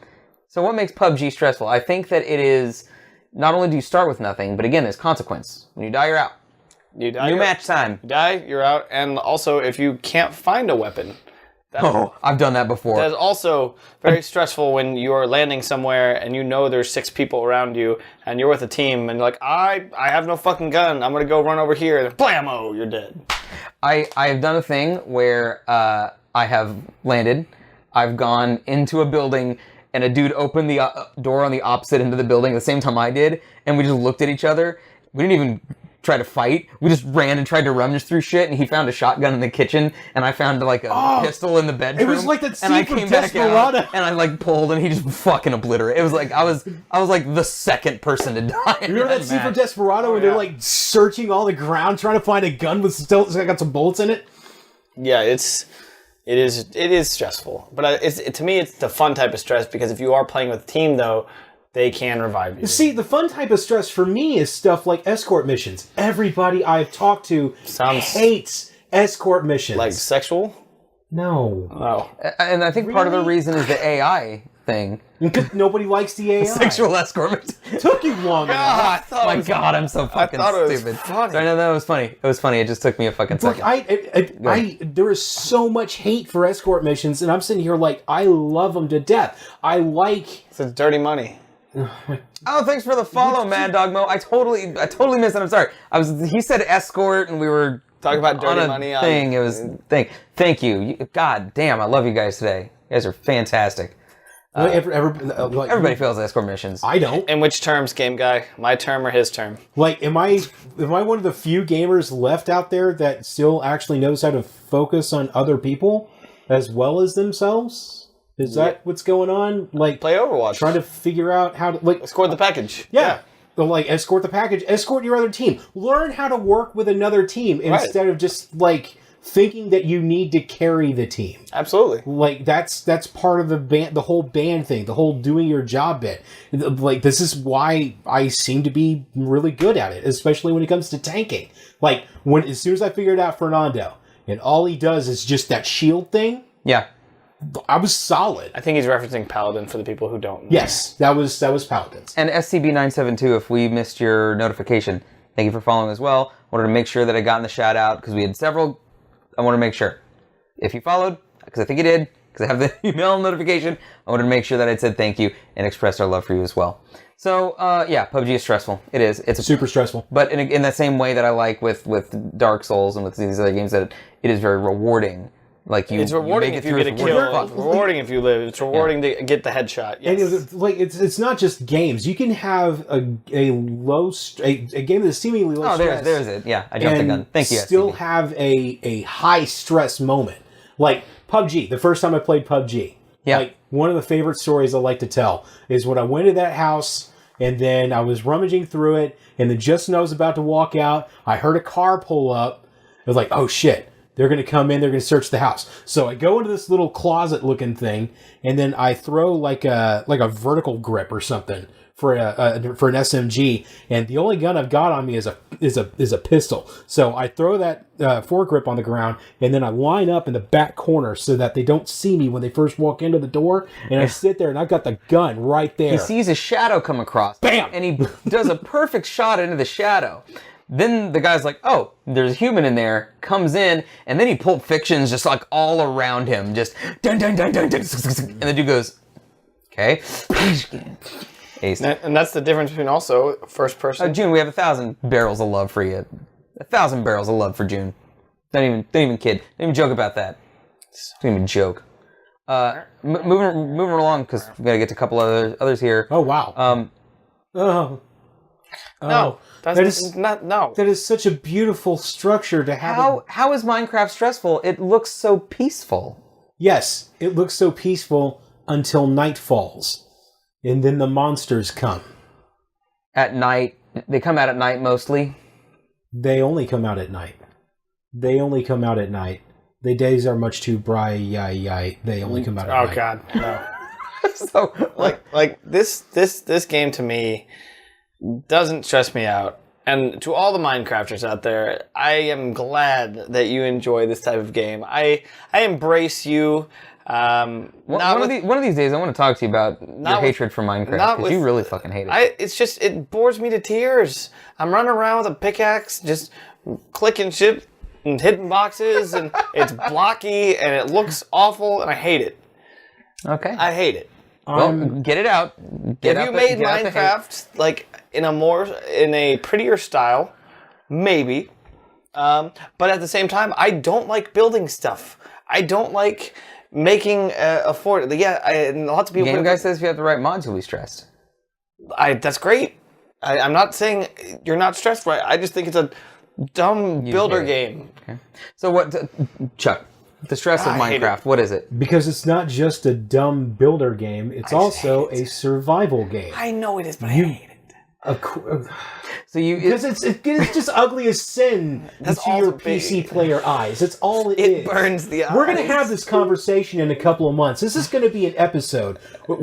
So what makes PUBG stressful? I think that it is not only do you start with nothing, but again, there's consequence. When you die, you're out. You die, New match time. You die, you're out, and also if you can't find a weapon, Oh, I've done that before. that's also very stressful when you're landing somewhere and you know there's 6 people around you and you're with a team and you're like, I have no fucking gun. I'm gonna go run over here, and blammo, you're dead. I have done a thing where I have landed. I've gone into a building and a dude opened the door on the opposite end of the building at the same time I did, and we just looked at each other. We didn't even try to fight. We just ran and tried to rummage through shit, and he found a shotgun in the kitchen, and I found like a pistol in the bedroom. It was like that and scene I from came back out, Desperado. and I like pulled, and he just fucking obliterated. It was like I was like the second person to die. in Remember that scene from match. Desperado where yeah. they're like searching all the ground trying to find a gun with still got some bullets in it? Yeah, it is stressful, but to me it's the fun type of stress because if you are playing with a team though, they can revive you. See, the fun type of stress for me is stuff like escort missions. Everybody I've talked to hates escort missions. Like sexual? No. Oh, And I think part of the Really? reason is the AI thing. Because nobody likes the AI. Sexual escort. Took you long enough. My God, I'm so fucking thought it was stupid. funny. Sorry, no, that was funny. It was funny. It just took me a fucking Look, second. there is so much hate for escort missions, and I'm sitting here like, I love them to death. I like... it's dirty money. Oh, thanks for the follow, Mad Dog Mo. I totally missed it. I'm sorry. He said escort, and we were Talk about on dirty a money. thing. It was thank you. God damn, I love you guys today. You guys are fantastic. Everybody fails escort missions. I don't. In which terms, game guy? My term or his term? Like, am I one of the few gamers left out there that still actually knows how to focus on other people as well as themselves? Is that what's going on? Like, Play Overwatch. trying to figure out how to, like... Escort the package. Yeah. Like, escort the package. Escort your other team. Learn how to work with another team instead of just, like, thinking that you need to carry the team. Absolutely. Like, that's part of the whole band thing, the whole doing your job bit. Like, this is why I seem to be really good at it, especially when it comes to tanking. Like, as soon as I figured out Fernando, and all he does is just that shield thing, Yeah. I was solid. I think he's referencing Paladin for the people who don't know. Yes, that was Paladins. And SCB972, if we missed your notification, thank you for following as well. Wanted to make sure that I got in the shout out because we had several. I want to make sure. If you followed, because I think you did, because I have the email notification, I wanted to make sure that I said thank you and expressed our love for you as well. So, yeah, PUBG is stressful. It is. It's Super stressful. But in the same way that I like with Dark Souls and with these other games, that it is very rewarding. Like It's rewarding make if it you through, get a it's kill. rewarding. It's rewarding if you live. It's rewarding to get the headshot. And Yes. it's not just games. You can have a game that's seemingly low stress. There's it. Yeah, I jumped the gun. Thank you. Still SCB. have a high stress moment. Like PUBG, the first time I played PUBG. Yeah. Like, one of the favorite stories I like to tell is when I went to that house and then I was rummaging through it, and then just when I was about to walk out, I heard a car pull up. I was like, oh shit. They're going to come in, they're going to search the house. So I go into this little closet looking thing, and then I throw like a vertical grip or something for an SMG, and the only gun I've got on me is a pistol. So I throw that foregrip on the ground, and then I line up in the back corner so that they don't see me when they first walk into the door, and I sit there and I've got the gun right there. He sees a shadow come across. Bam! And he does a perfect shot into the shadow. Then the guy's like, oh, there's a human in there, comes in, and then he Pulp Fiction's just like all around him, just dun dun dun dun dun, and the dude goes, okay. Ace. And that's the difference between also first person. June, we have 1,000 barrels of love for you. 1,000 barrels of love for June. Don't even kid. Don't even joke about that. Don't even joke. Moving along because we gotta get to a couple others here. Oh wow. No, that is not. No, that is such a beautiful structure to have. How is Minecraft stressful? It looks so peaceful. Yes, it looks so peaceful until night falls, and then the monsters come. At night, they come out at night mostly. They only come out at night. The days are much too bright. They only come out at night. Oh God, no. So like this game to me doesn't stress me out. And to all the Minecrafters out there, I am glad that you enjoy this type of game. I embrace you. One of these days, I want to talk to you about your hatred for Minecraft, because you really fucking hate it. It's just, it bores me to tears. I'm running around with a pickaxe, just clicking shit and hitting boxes, and it's blocky, and it looks awful, and I hate it. Okay. I hate it. Well, get it out. If you made Minecraft like in a prettier style, maybe. But at the same time, I don't like building stuff. I don't like making a fort. Yeah, and lots of people. Game Guy says if you have the right mods, you'll be stressed. That's great. I'm not saying you're not stressed, right? I just think it's a dumb builder game. Okay. So what, Chuck? The stress of Minecraft, what is it? Because it's not just a dumb builder game, it's also a survival game. I know it is, but I hate it. Because it's just ugly as sin to your PC player eyes. That's all it is. It burns the eyes. We're going to have this conversation in a couple of months. This is going to be an episode.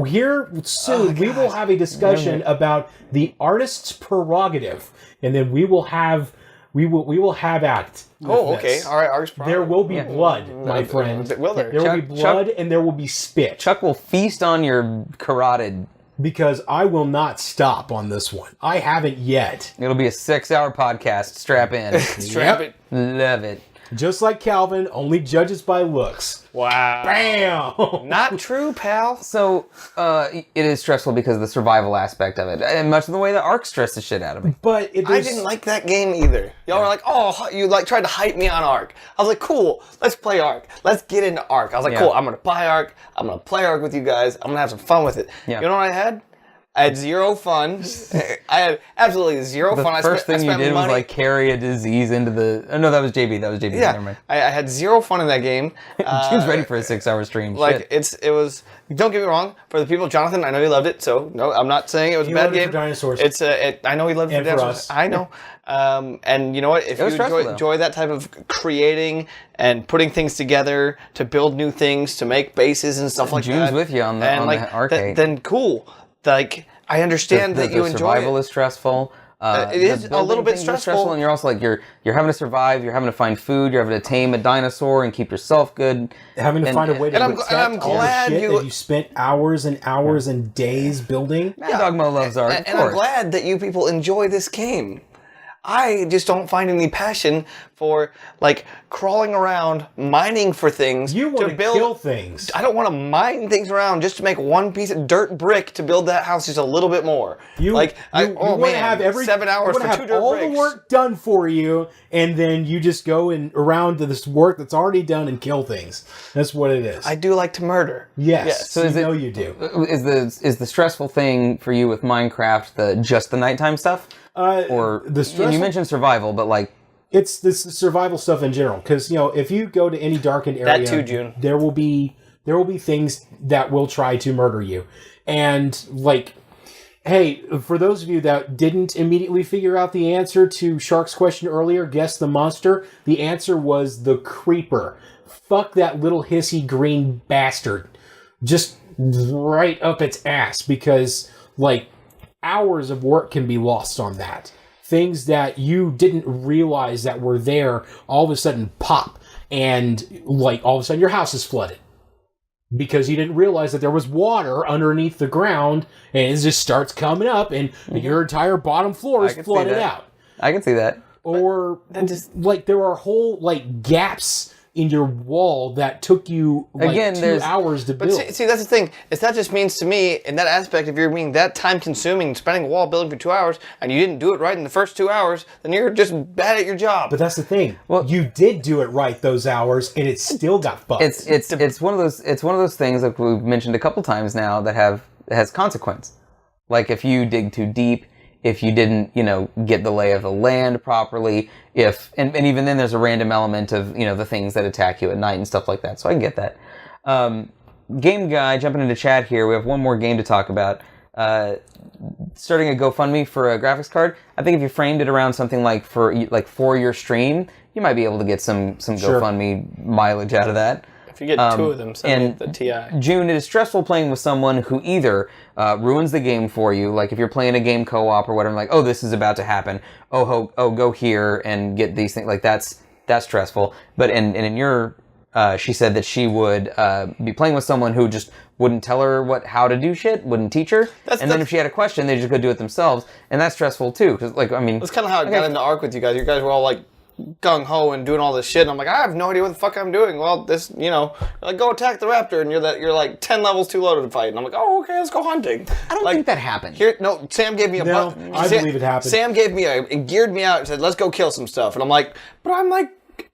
Here soon, we will have a discussion about the artist's prerogative, and then we will have at it. Oh, okay. All right, artist's prerogative. There will be blood, my friend. Will there? There will be blood, and there will be spit. Chuck will feast on your carotid. Because I will not stop on this one. I haven't yet. It'll be a 6-hour podcast. Strap in. Strap it. Love it. Just like Calvin, only judges by looks. Wow. Bam! Not true, pal. So, it is stressful because of the survival aspect of it. And much of the way that Ark stressed the shit out of me. But I didn't like that game either. Y'all were like, oh, you tried to hype me on Ark. I was like, cool, let's play Ark. Let's get into Ark. I was like, cool, I'm going to buy Ark. I'm going to play Ark with you guys. I'm going to have some fun with it. Yeah. You know what I had? I had zero fun. I had absolutely zero fun. The first thing you did was like carry a disease into the... Oh, no, that was JB. Yeah, never mind. I had zero fun in that game. James ready for a 6-hour stream. Like, it was... Don't get me wrong. For the people, Jonathan, I know you loved it, so no, I'm not saying it was a bad game. For dinosaurs. I know he loved it for dinosaurs. I know. And you know what? If you enjoy that type of creating and putting things together to build new things, to make bases and stuff like that. June's with you on the arcade. Then cool. Like, I understand that you enjoy it. Survival is stressful. It is a little bit stressful. And you're also like, you're having to survive, you're having to find food, you're having to tame a dinosaur and keep yourself good. Having to find a way to protect I'm glad that you spent hours and hours and days building. Mad Dogmo loves art, and I'm glad that you people enjoy this game. I just don't find any passion for, like, crawling around, mining for things. You want to build, kill things. I don't want to mine things around just to make one piece of dirt brick to build that house just a little bit more. You want to have 7 hours for 2 dirt bricks. all the work done for you, and then you just go around to this work that's already done and kill things. That's what it is. I do like to murder. Yes. So you do. Is the stressful thing for you with Minecraft just the nighttime stuff? Or you mentioned survival, but like it's this survival stuff in general. Because if you go to any darkened area, that too, June, there will be things that will try to murder you. And like, hey, for those of you that didn't immediately figure out the answer to Shark's question earlier, guess the monster. The answer was the creeper. Fuck that little hissy green bastard. Just right up its ass, because like, hours of work can be lost on that. Things that you didn't realize that were there all of a sudden pop, and like all of a sudden your house is flooded because you didn't realize that there was water underneath the ground, and it just starts coming up, and your entire bottom floor is flooded out. I can see that. or like there are whole like gaps in your wall that took you like 2 hours to build. But see, that's the thing. That just means to me, in that aspect, if you're being that time-consuming, spending a wall building for 2 hours, and you didn't do it right in the first 2 hours, then you're just bad at your job. But that's the thing. Well, you did do it right those hours, and it still got fucked. It's one of those things that we've mentioned a couple times now that has consequence. Like if you dig too deep, if you didn't, get the lay of the land properly, and even then there's a random element of, the things that attack you at night and stuff like that. So I can get that. Game Guy, jumping into chat here, we have one more game to talk about. Starting a GoFundMe for a graphics card. I think if you framed it around something like for your stream, you might be able to get some GoFundMe mileage out of that. If you get 2 of them, send me the TI. June, it is stressful playing with someone who either ruins the game for you, like if you're playing a game co-op or whatever, like, oh, this is about to happen. Oh, go here and get these things. Like that's stressful. But in your, she said that she would be playing with someone who just wouldn't tell her how to do shit, wouldn't teach her. Then if she had a question, they just go do it themselves, and that's stressful too. Because that's kind of how I got into ARC with you guys. You guys were all like gung-ho and doing all this shit, and I'm like, I have no idea what the fuck I'm doing. Well, this, like, go attack the raptor, and you're like 10 levels too low to fight, and I'm like, oh, okay, let's go hunting. I don't think that happened. Sam gave me a I believe it happened. Sam gave me and geared me out and said, let's go kill some stuff, and I'm like,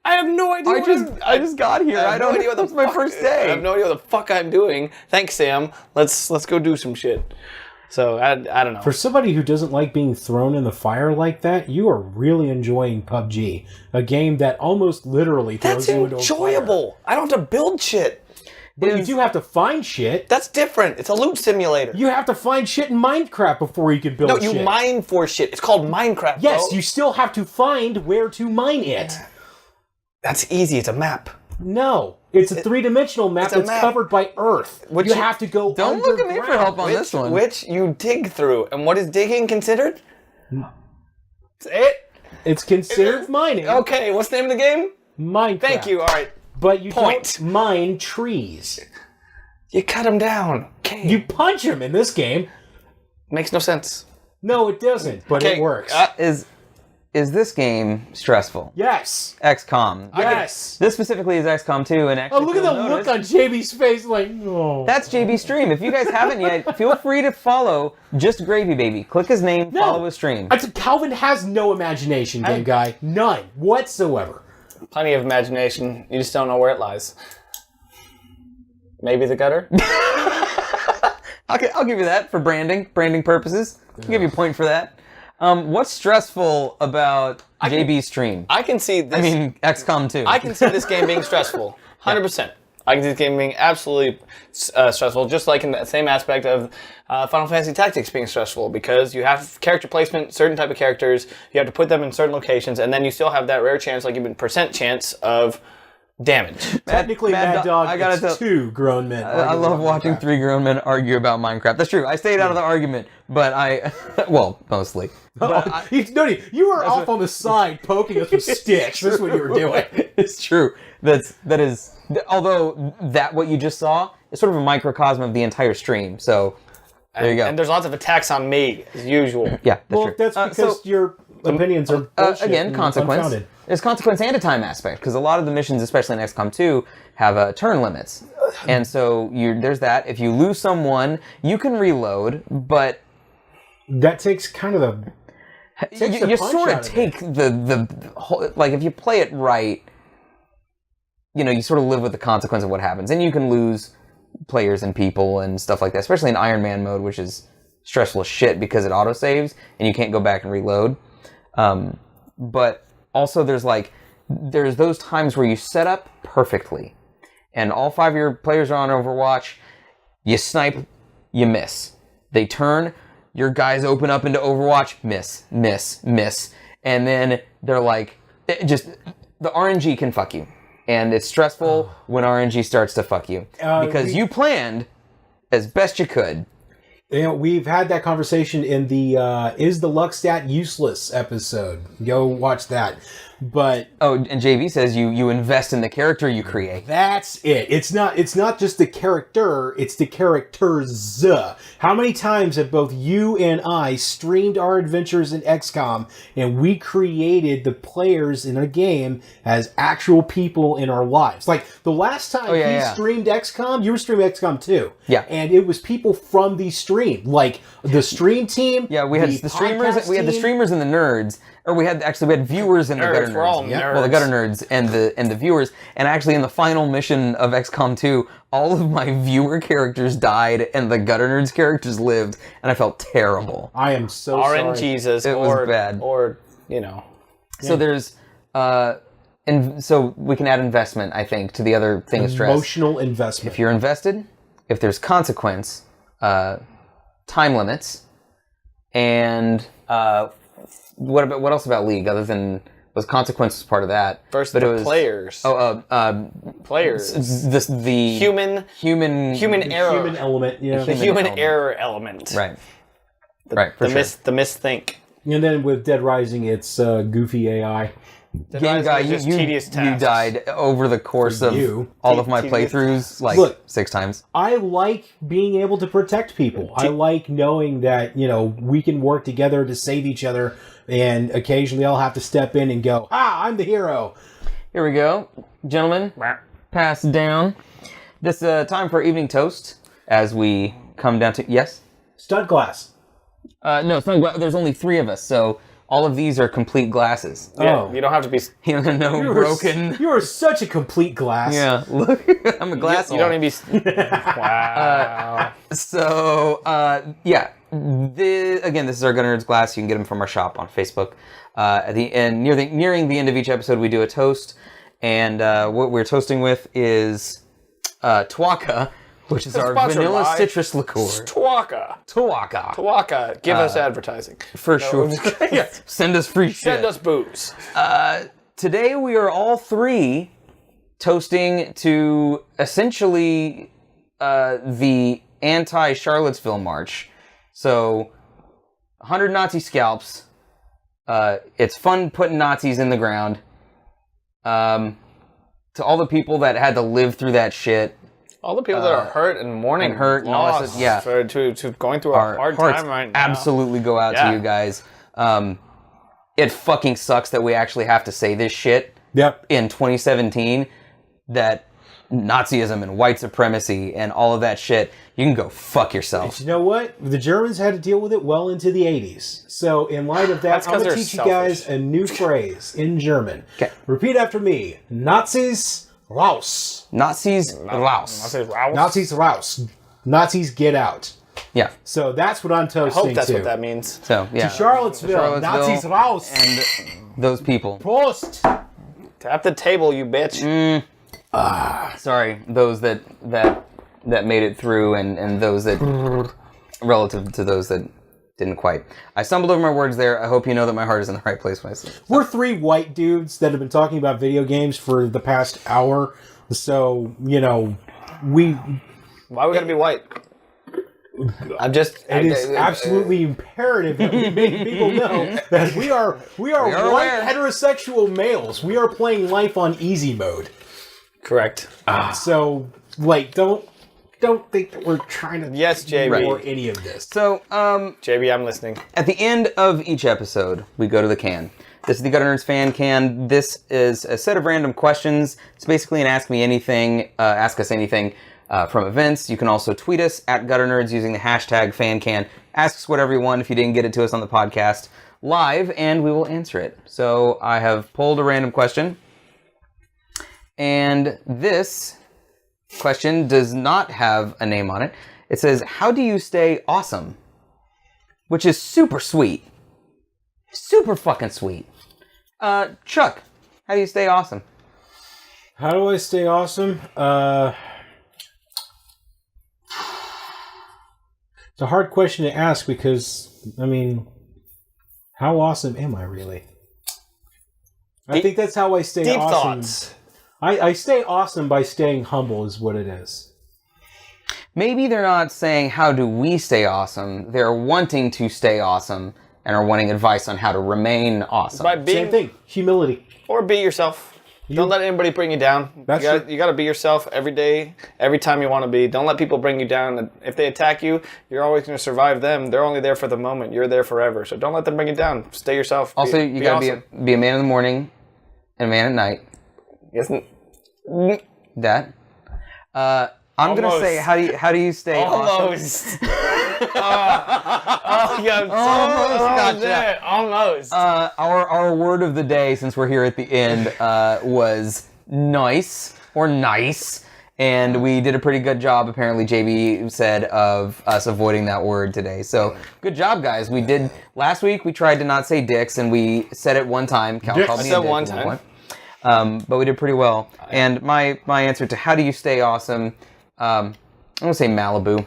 I have no idea. I just got here. I don't know idea what that's my first day. I have no idea what the fuck I'm doing. Thanks, Sam. Let's go do some shit. So, I don't know. For somebody who doesn't like being thrown in the fire like that, you are really enjoying PUBG. A game that almost literally throws you into a fire. That's enjoyable. I don't have to build shit. But you do have to find shit. That's different. It's a loot simulator. You have to find shit in Minecraft before you can build shit. No, you mine for shit. It's called Minecraft, Yes, bro. you still have to find where to mine it. That's easy. It's a map. No. It's a three-dimensional map that's covered by Earth. You have to go Don't look at me for help on this one. Which you dig through. And what is digging considered? It's considered mining. Okay, what's the name of the game? Minecraft. Thank you, alright. But you don't mine trees. You cut them down. Okay. You punch them in this game. Makes no sense. No, it doesn't, but it works. Is this game stressful? Yes. XCOM. Yes. This specifically is XCOM 2, and actually, look at the look on JB's face, like, oh. That's JB's stream. If you guys haven't yet, feel free to follow Just Gravy Baby. Click his name, follow his stream. Calvin has no imagination, Game Guy. None whatsoever. Plenty of imagination. You just don't know where it lies. Maybe the gutter? I'll give you that for branding purposes. I'll give you a point for that. What's stressful about JB's stream? I can see this. XCOM 2. I can see this game being stressful. 100%. I can see this game being absolutely stressful, just like in the same aspect of Final Fantasy Tactics being stressful, because you have character placement, certain type of characters, you have to put them in certain locations, and then you still have that rare chance, like even % chance of damage. Technically, Mad Dog, it's 2 grown men. I love watching 3 grown men argue about Minecraft. That's true. I stayed out of the argument, but mostly. But you were off on the side poking us with sticks. That's what you were doing. It's true. That is. Although what you just saw is sort of a microcosm of the entire stream. So there you go. And there's lots of attacks on me as usual. Yeah, that's true. That's because your opinions are bullshit again consequence. Unfounded. There's consequence and a time aspect, because a lot of the missions, especially in XCOM 2, have turn limits, and so there's that. If you lose someone, you can reload, but that takes kind of the. You sort of take the whole, like, if you play it right, you sort of live with the consequence of what happens, and you can lose players and people and stuff like that, especially in Iron Man mode, which is stressful as shit because it autosaves and you can't go back and reload. But also there's those times where you set up perfectly and all 5 of your players are on Overwatch, you snipe, you miss. They turn, your guys open up into Overwatch, miss. And then they're like, the RNG can fuck you. And it's stressful when RNG starts to fuck you. Because you planned as best you could. We've had that conversation in the Is the Luck Stat Useless episode. Go watch that. But Oh, and JB says you invest in the character you create. that's it. It's not just the character, it's the characters. How many times have both you and I streamed our adventures in XCOM and we created the players in a game as actual people in our lives? Like the last time streamed XCOM, you were streaming XCOM too. Yeah. And it was people from the stream. Like the stream team. Yeah, we had the streamers. We had the streamers and the nerds, or we had viewers and the gutter nerds. We're all nerds. Well, the gutter nerds and the viewers. And actually, in the final mission of XCOM 2, all of my viewer characters died, and the gutter nerds characters lived, and I felt terrible. I am so sorry. RNGesus, It was bad. Or you know. So there's, and so we can add investment, I think, to the other thing of stress. Emotional investment. If you're invested, if there's consequence, time limits, and what else about League other than was consequences part of that? First, but the it was players. Players. The Human error. Human element, yeah. The human error element. Right. Right. For sure. The misthink. And then with Dead Rising, it's goofy AI. Game guy, you died over the course of all of my playthroughs like 6 times. I like being able to protect people. I like knowing that, we can work together to save each other, and occasionally I'll have to step in and go, I'm the hero. Here we go. Gentlemen, pass down. This time for evening toast as we come down to... Yes? Stud glass. No, it's not. There's only 3 of us, so... All of these are complete glasses. Yeah, you don't have to be... broken. You are such a complete glass. Yeah, look, I'm a glass. You don't need to be... Wow. Again, this is our Gunner Nerds glass. You can get them from our shop on Facebook. At the end, nearing the end of each episode, we do a toast, and what we're toasting with is Tuaca, which is our vanilla citrus liqueur. Tuaca. Give us advertising. For sure. Send us free shit. Send us booze. Today we are all 3 toasting to essentially the anti-Charlottesville March. So, 100 Nazi scalps. It's fun putting Nazis in the ground. To all the people that had to live through that shit. All the people that are hurt and mourning, loss, to going through a hard time right now. Absolutely go out to you guys. It fucking sucks that we actually have to say this shit in 2017, that Nazism and white supremacy and all of that shit, you can go fuck yourself. But you know what? The Germans had to deal with it well into the 80s. So in light of that, I'm going to teach you guys a new phrase in German. Okay. Repeat after me. Nazis... Raus. Nazis raus. Nazis raus. Nazis get out. Yeah. So that's what I'm toasting to. I hope that's what that means. So, yeah. To Charlottesville. Nazis raus. And those people. Prost. Tap the table, you bitch. Sorry, those that made it through and those that... relative to those that didn't quite. I stumbled over my words there. I hope you know that my heart is in the right place when I say it. We're 3 white dudes that have been talking about video games for the past hour. So, Why we gotta be white? It is absolutely imperative that we make people know that we are white heterosexual males. We are playing life on easy mode. Correct. So, don't think that we're trying to ignore any of this. So, JB, I'm listening. At the end of each episode, we go to the can. This is the Gutter Nerds fan can. This is a set of random questions. It's basically an ask us anything from events. You can also tweet us at Gutter Nerds using the hashtag FanCan. Ask us whatever you want if you didn't get it to us on the podcast live, and we will answer it. So I have pulled a random question, and this question does not have a name on it. It says, how do you stay awesome? Which is super sweet. Super fucking sweet. Chuck, how do you stay awesome? How do I stay awesome? It's a hard question to ask because, how awesome am I really? I think that's how I stay deep awesome. Thoughts. I stay awesome by staying humble is what it is. Maybe they're not saying, how do we stay awesome? They're wanting to stay awesome and are wanting advice on how to remain awesome. By being, Same thing. Humility. or be yourself. Don't let anybody bring you down. That's You got to be yourself every day, every time you want to be. Don't let people bring you down. If they attack you, you're always going to survive them. They're only there for the moment. You're there forever. So don't let them bring you down. Stay yourself. Also, you got to awesome. be a man in the morning and a man at night. Isn't That. I'm going to Almost. say, how do you stay awesome? almost? Yeah, Almost gotcha. Almost. Our word of the day, since we're here at the end, was nice or nice. And we did a pretty good job, apparently, JB said, of us avoiding that word today. So, good job, guys. We did, last week, we tried to not say dicks, and we said it one time. Cal Dicks. called me I said a dick one at time. point. But we did pretty well. And my answer to how do you stay awesome, I'm going to say Malibu.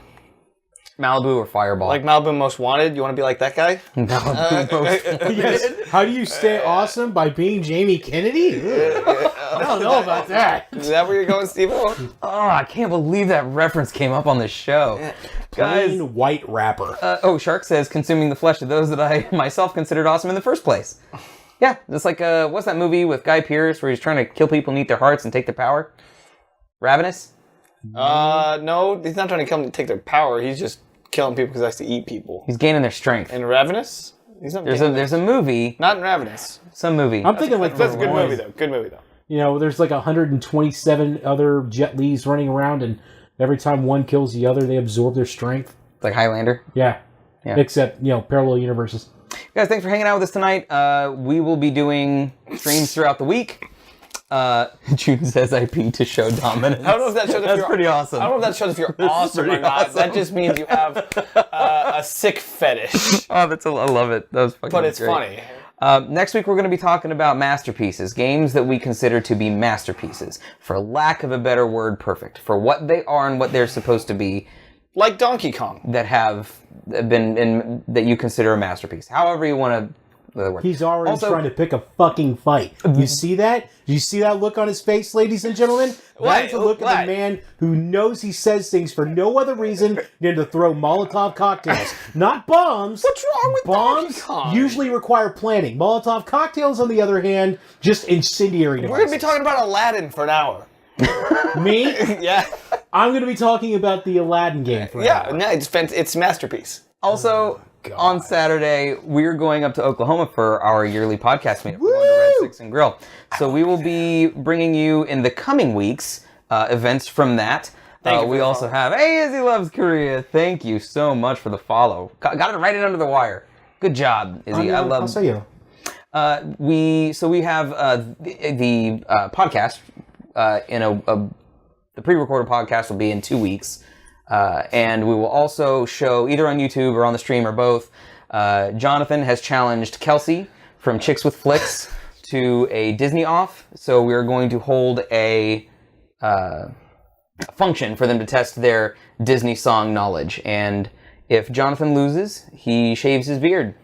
Malibu or Fireball. Like Malibu Most Wanted. You want to be like that guy? Malibu most- Yes. How do you stay awesome by being Jamie Kennedy? I don't know about that. Is that where you're going, Steve? Oh, I can't believe that reference came up on the show. Guys, Plain white rapper. Shark says, consuming the flesh of those that I myself considered awesome in the first place. Yeah, it's like, what's that movie with Guy Pearce where he's trying to kill people and eat their hearts and take their power? Ravenous? No, he's not trying to come to take their power. He's just killing people because he likes to eat people. He's gaining their strength. In Ravenous? He's not There's a movie, Not in Ravenous. some movie. I'm thinking like That's a the good one- movie, though. Good movie, though. You know, there's like 127 other Jet Lis running around, and every time one kills the other, they absorb their strength. Like Highlander. Yeah. Yeah. Except, parallel universes. Guys, thanks for hanging out with us tonight. We will be doing streams throughout the week. June says I pee to show dominance. I don't know if that shows if That's you're pretty awesome. I don't know if that shows if you're awesome or pretty not. awesome. That just means you have a sick fetish. Oh, I love it. That was fucking But it's great. funny. Next week, we're going to be talking about masterpieces, games that we consider to be masterpieces. For lack of a better word, perfect. For what they are and what they're supposed to be, Like Donkey Kong. that have been in, that you consider a masterpiece. However you want to. He's already Also- trying to pick a fucking fight. You see that? Do you see that look on his face, ladies and gentlemen? That's the look of What? the man who knows he says things for no other reason than to throw Molotov cocktails. Not bombs. What's wrong with Bombs Donkey Kong? usually require planning. Molotov cocktails, on the other hand, just incendiary We're devices. going to be talking about Aladdin for an hour. Me? Yeah. I'm going to be talking about the Aladdin game for an Yeah. hour. No, it's masterpiece. Also, on Saturday, we're going up to Oklahoma for our yearly podcast meetup. We're going to Red Six and Grill. So we will be bringing you in the coming weeks events from that. Thank you for We the also follow. have, hey, Izzy Loves Korea. Thank you so much for the follow. Got it right in under the wire. Good job, Izzy. I love. I'll say you. We have the podcast the pre-recorded podcast will be in 2 weeks. And we will also show either on YouTube or on the stream or both. Jonathan has challenged Kelsey from Chicks with Flicks to a Disney off. So we're going to hold a function for them to test their Disney song knowledge. And if Jonathan loses, he shaves his beard.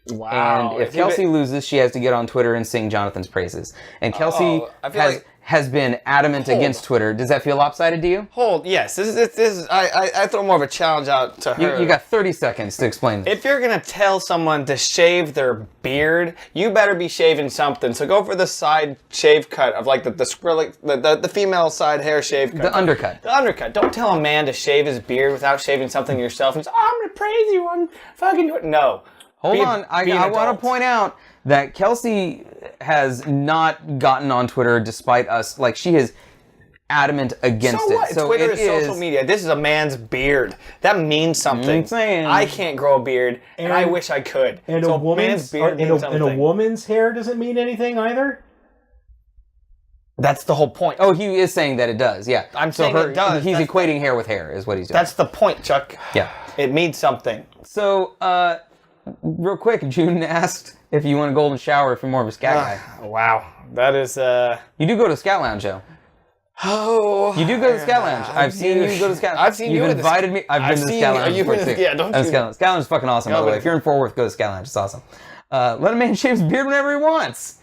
Wow. And if Kelsey loses, she has to get on Twitter and sing Jonathan's praises. And Kelsey I feel has been adamant against Twitter. Does that feel lopsided to you? Yes. This is. I throw more of a challenge out to her. You got 30 seconds to explain this. If you're gonna tell someone to shave their beard, you better be shaving something. So go for the side shave cut of like the Skrillex, the female side hair shave cut. The undercut. The undercut. Don't tell a man to shave his beard without shaving something yourself. And say, I'm gonna praise you. I'm fucking doing. No. Hold on. I want to point out that Kelsey has not gotten on Twitter despite us. Like, she is adamant against So what? it. So Twitter it is social media. This is a man's beard. That means something. I'm saying. I can't grow a beard, and I And- wish I could. And so a woman's beard means and something. a woman's hair doesn't mean anything either. That's the whole point. Oh, he is saying that it does, yeah. I'm saying it does. He's That's equating hair with hair, is what he's doing. That's the point, Chuck. Yeah. It means something. So, real quick, June asked if you want a golden shower if you're more of a scat guy. Wow. That is, You do go to Scat Lounge, though. Oh. You do go to Scat Lounge. I've seen you go to Scat Lounge. I've seen You've you in the invited me. I've been to the seen Scat you- Lounge you've before, been to- too. yeah, don't I've you- Scat Lounge. Scat Lounge is fucking awesome, by the way. but- If you're in Fort Worth, go to Scat Lounge. It's awesome. Let a man shave his beard whenever he wants.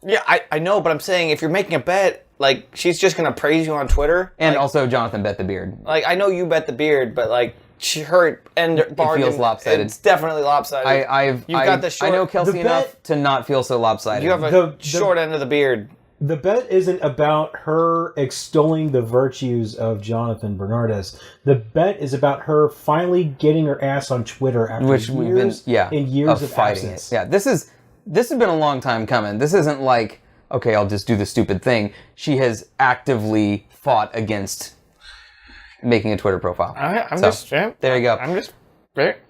Yeah, I know, but I'm saying if you're making a bet, like, she's just going to praise you on Twitter. And like, also, Jonathan bet the beard. like, I know you bet the beard, but, like, her end bargain. feels lopsided. It's definitely lopsided. I know Kelsey The enough bet- to not feel so lopsided. You have a The- short end of the beard. The bet isn't about her extolling the virtues of Jonathan Bernardes. The bet is about her finally getting her ass on Twitter after Which we've been, years of fighting absence. it. Yeah, this has been a long time coming. This isn't like, okay, I'll just do the stupid thing. She has actively fought against making a Twitter profile. There you go. I'm just.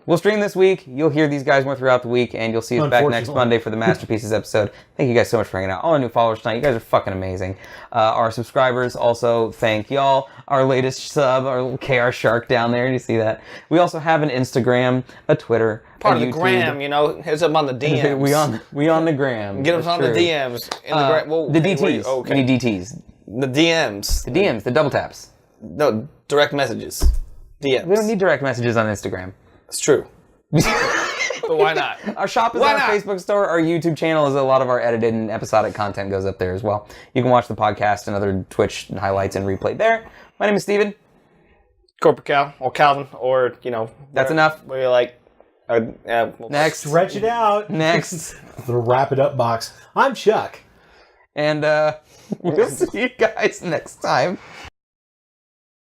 We'll stream this week. You'll hear these guys more throughout the week, and you'll see us back next Unfortunately. Monday for the Masterpieces episode. Thank you guys so much for hanging out. All our new followers tonight, you guys are fucking amazing. Our subscribers, also, thank y'all. Our latest sub, our little KR Shark down there, you see that? We also have an Instagram, a Twitter, Part a of the YouTube. gram, Hits up on the DMs. we on the gram. Get us That's on the true. DMs. In the gram. Whoa, The hey, DTs. wait, okay. We need DTs. The DMs. The DMs, the double taps. No, direct messages. DMs. We don't need direct messages on Instagram. It's true. But why not? Our shop is Why on our not? Facebook store. Our YouTube channel is a lot of our edited and episodic content goes up there as well. You can watch the podcast and other Twitch highlights and replay there. My name is Steven. Corporate Cal or Calvin or That's enough. Where you're like, Next. Stretch it out. Next. The wrap it up box. I'm Chuck. And we'll see you guys next time.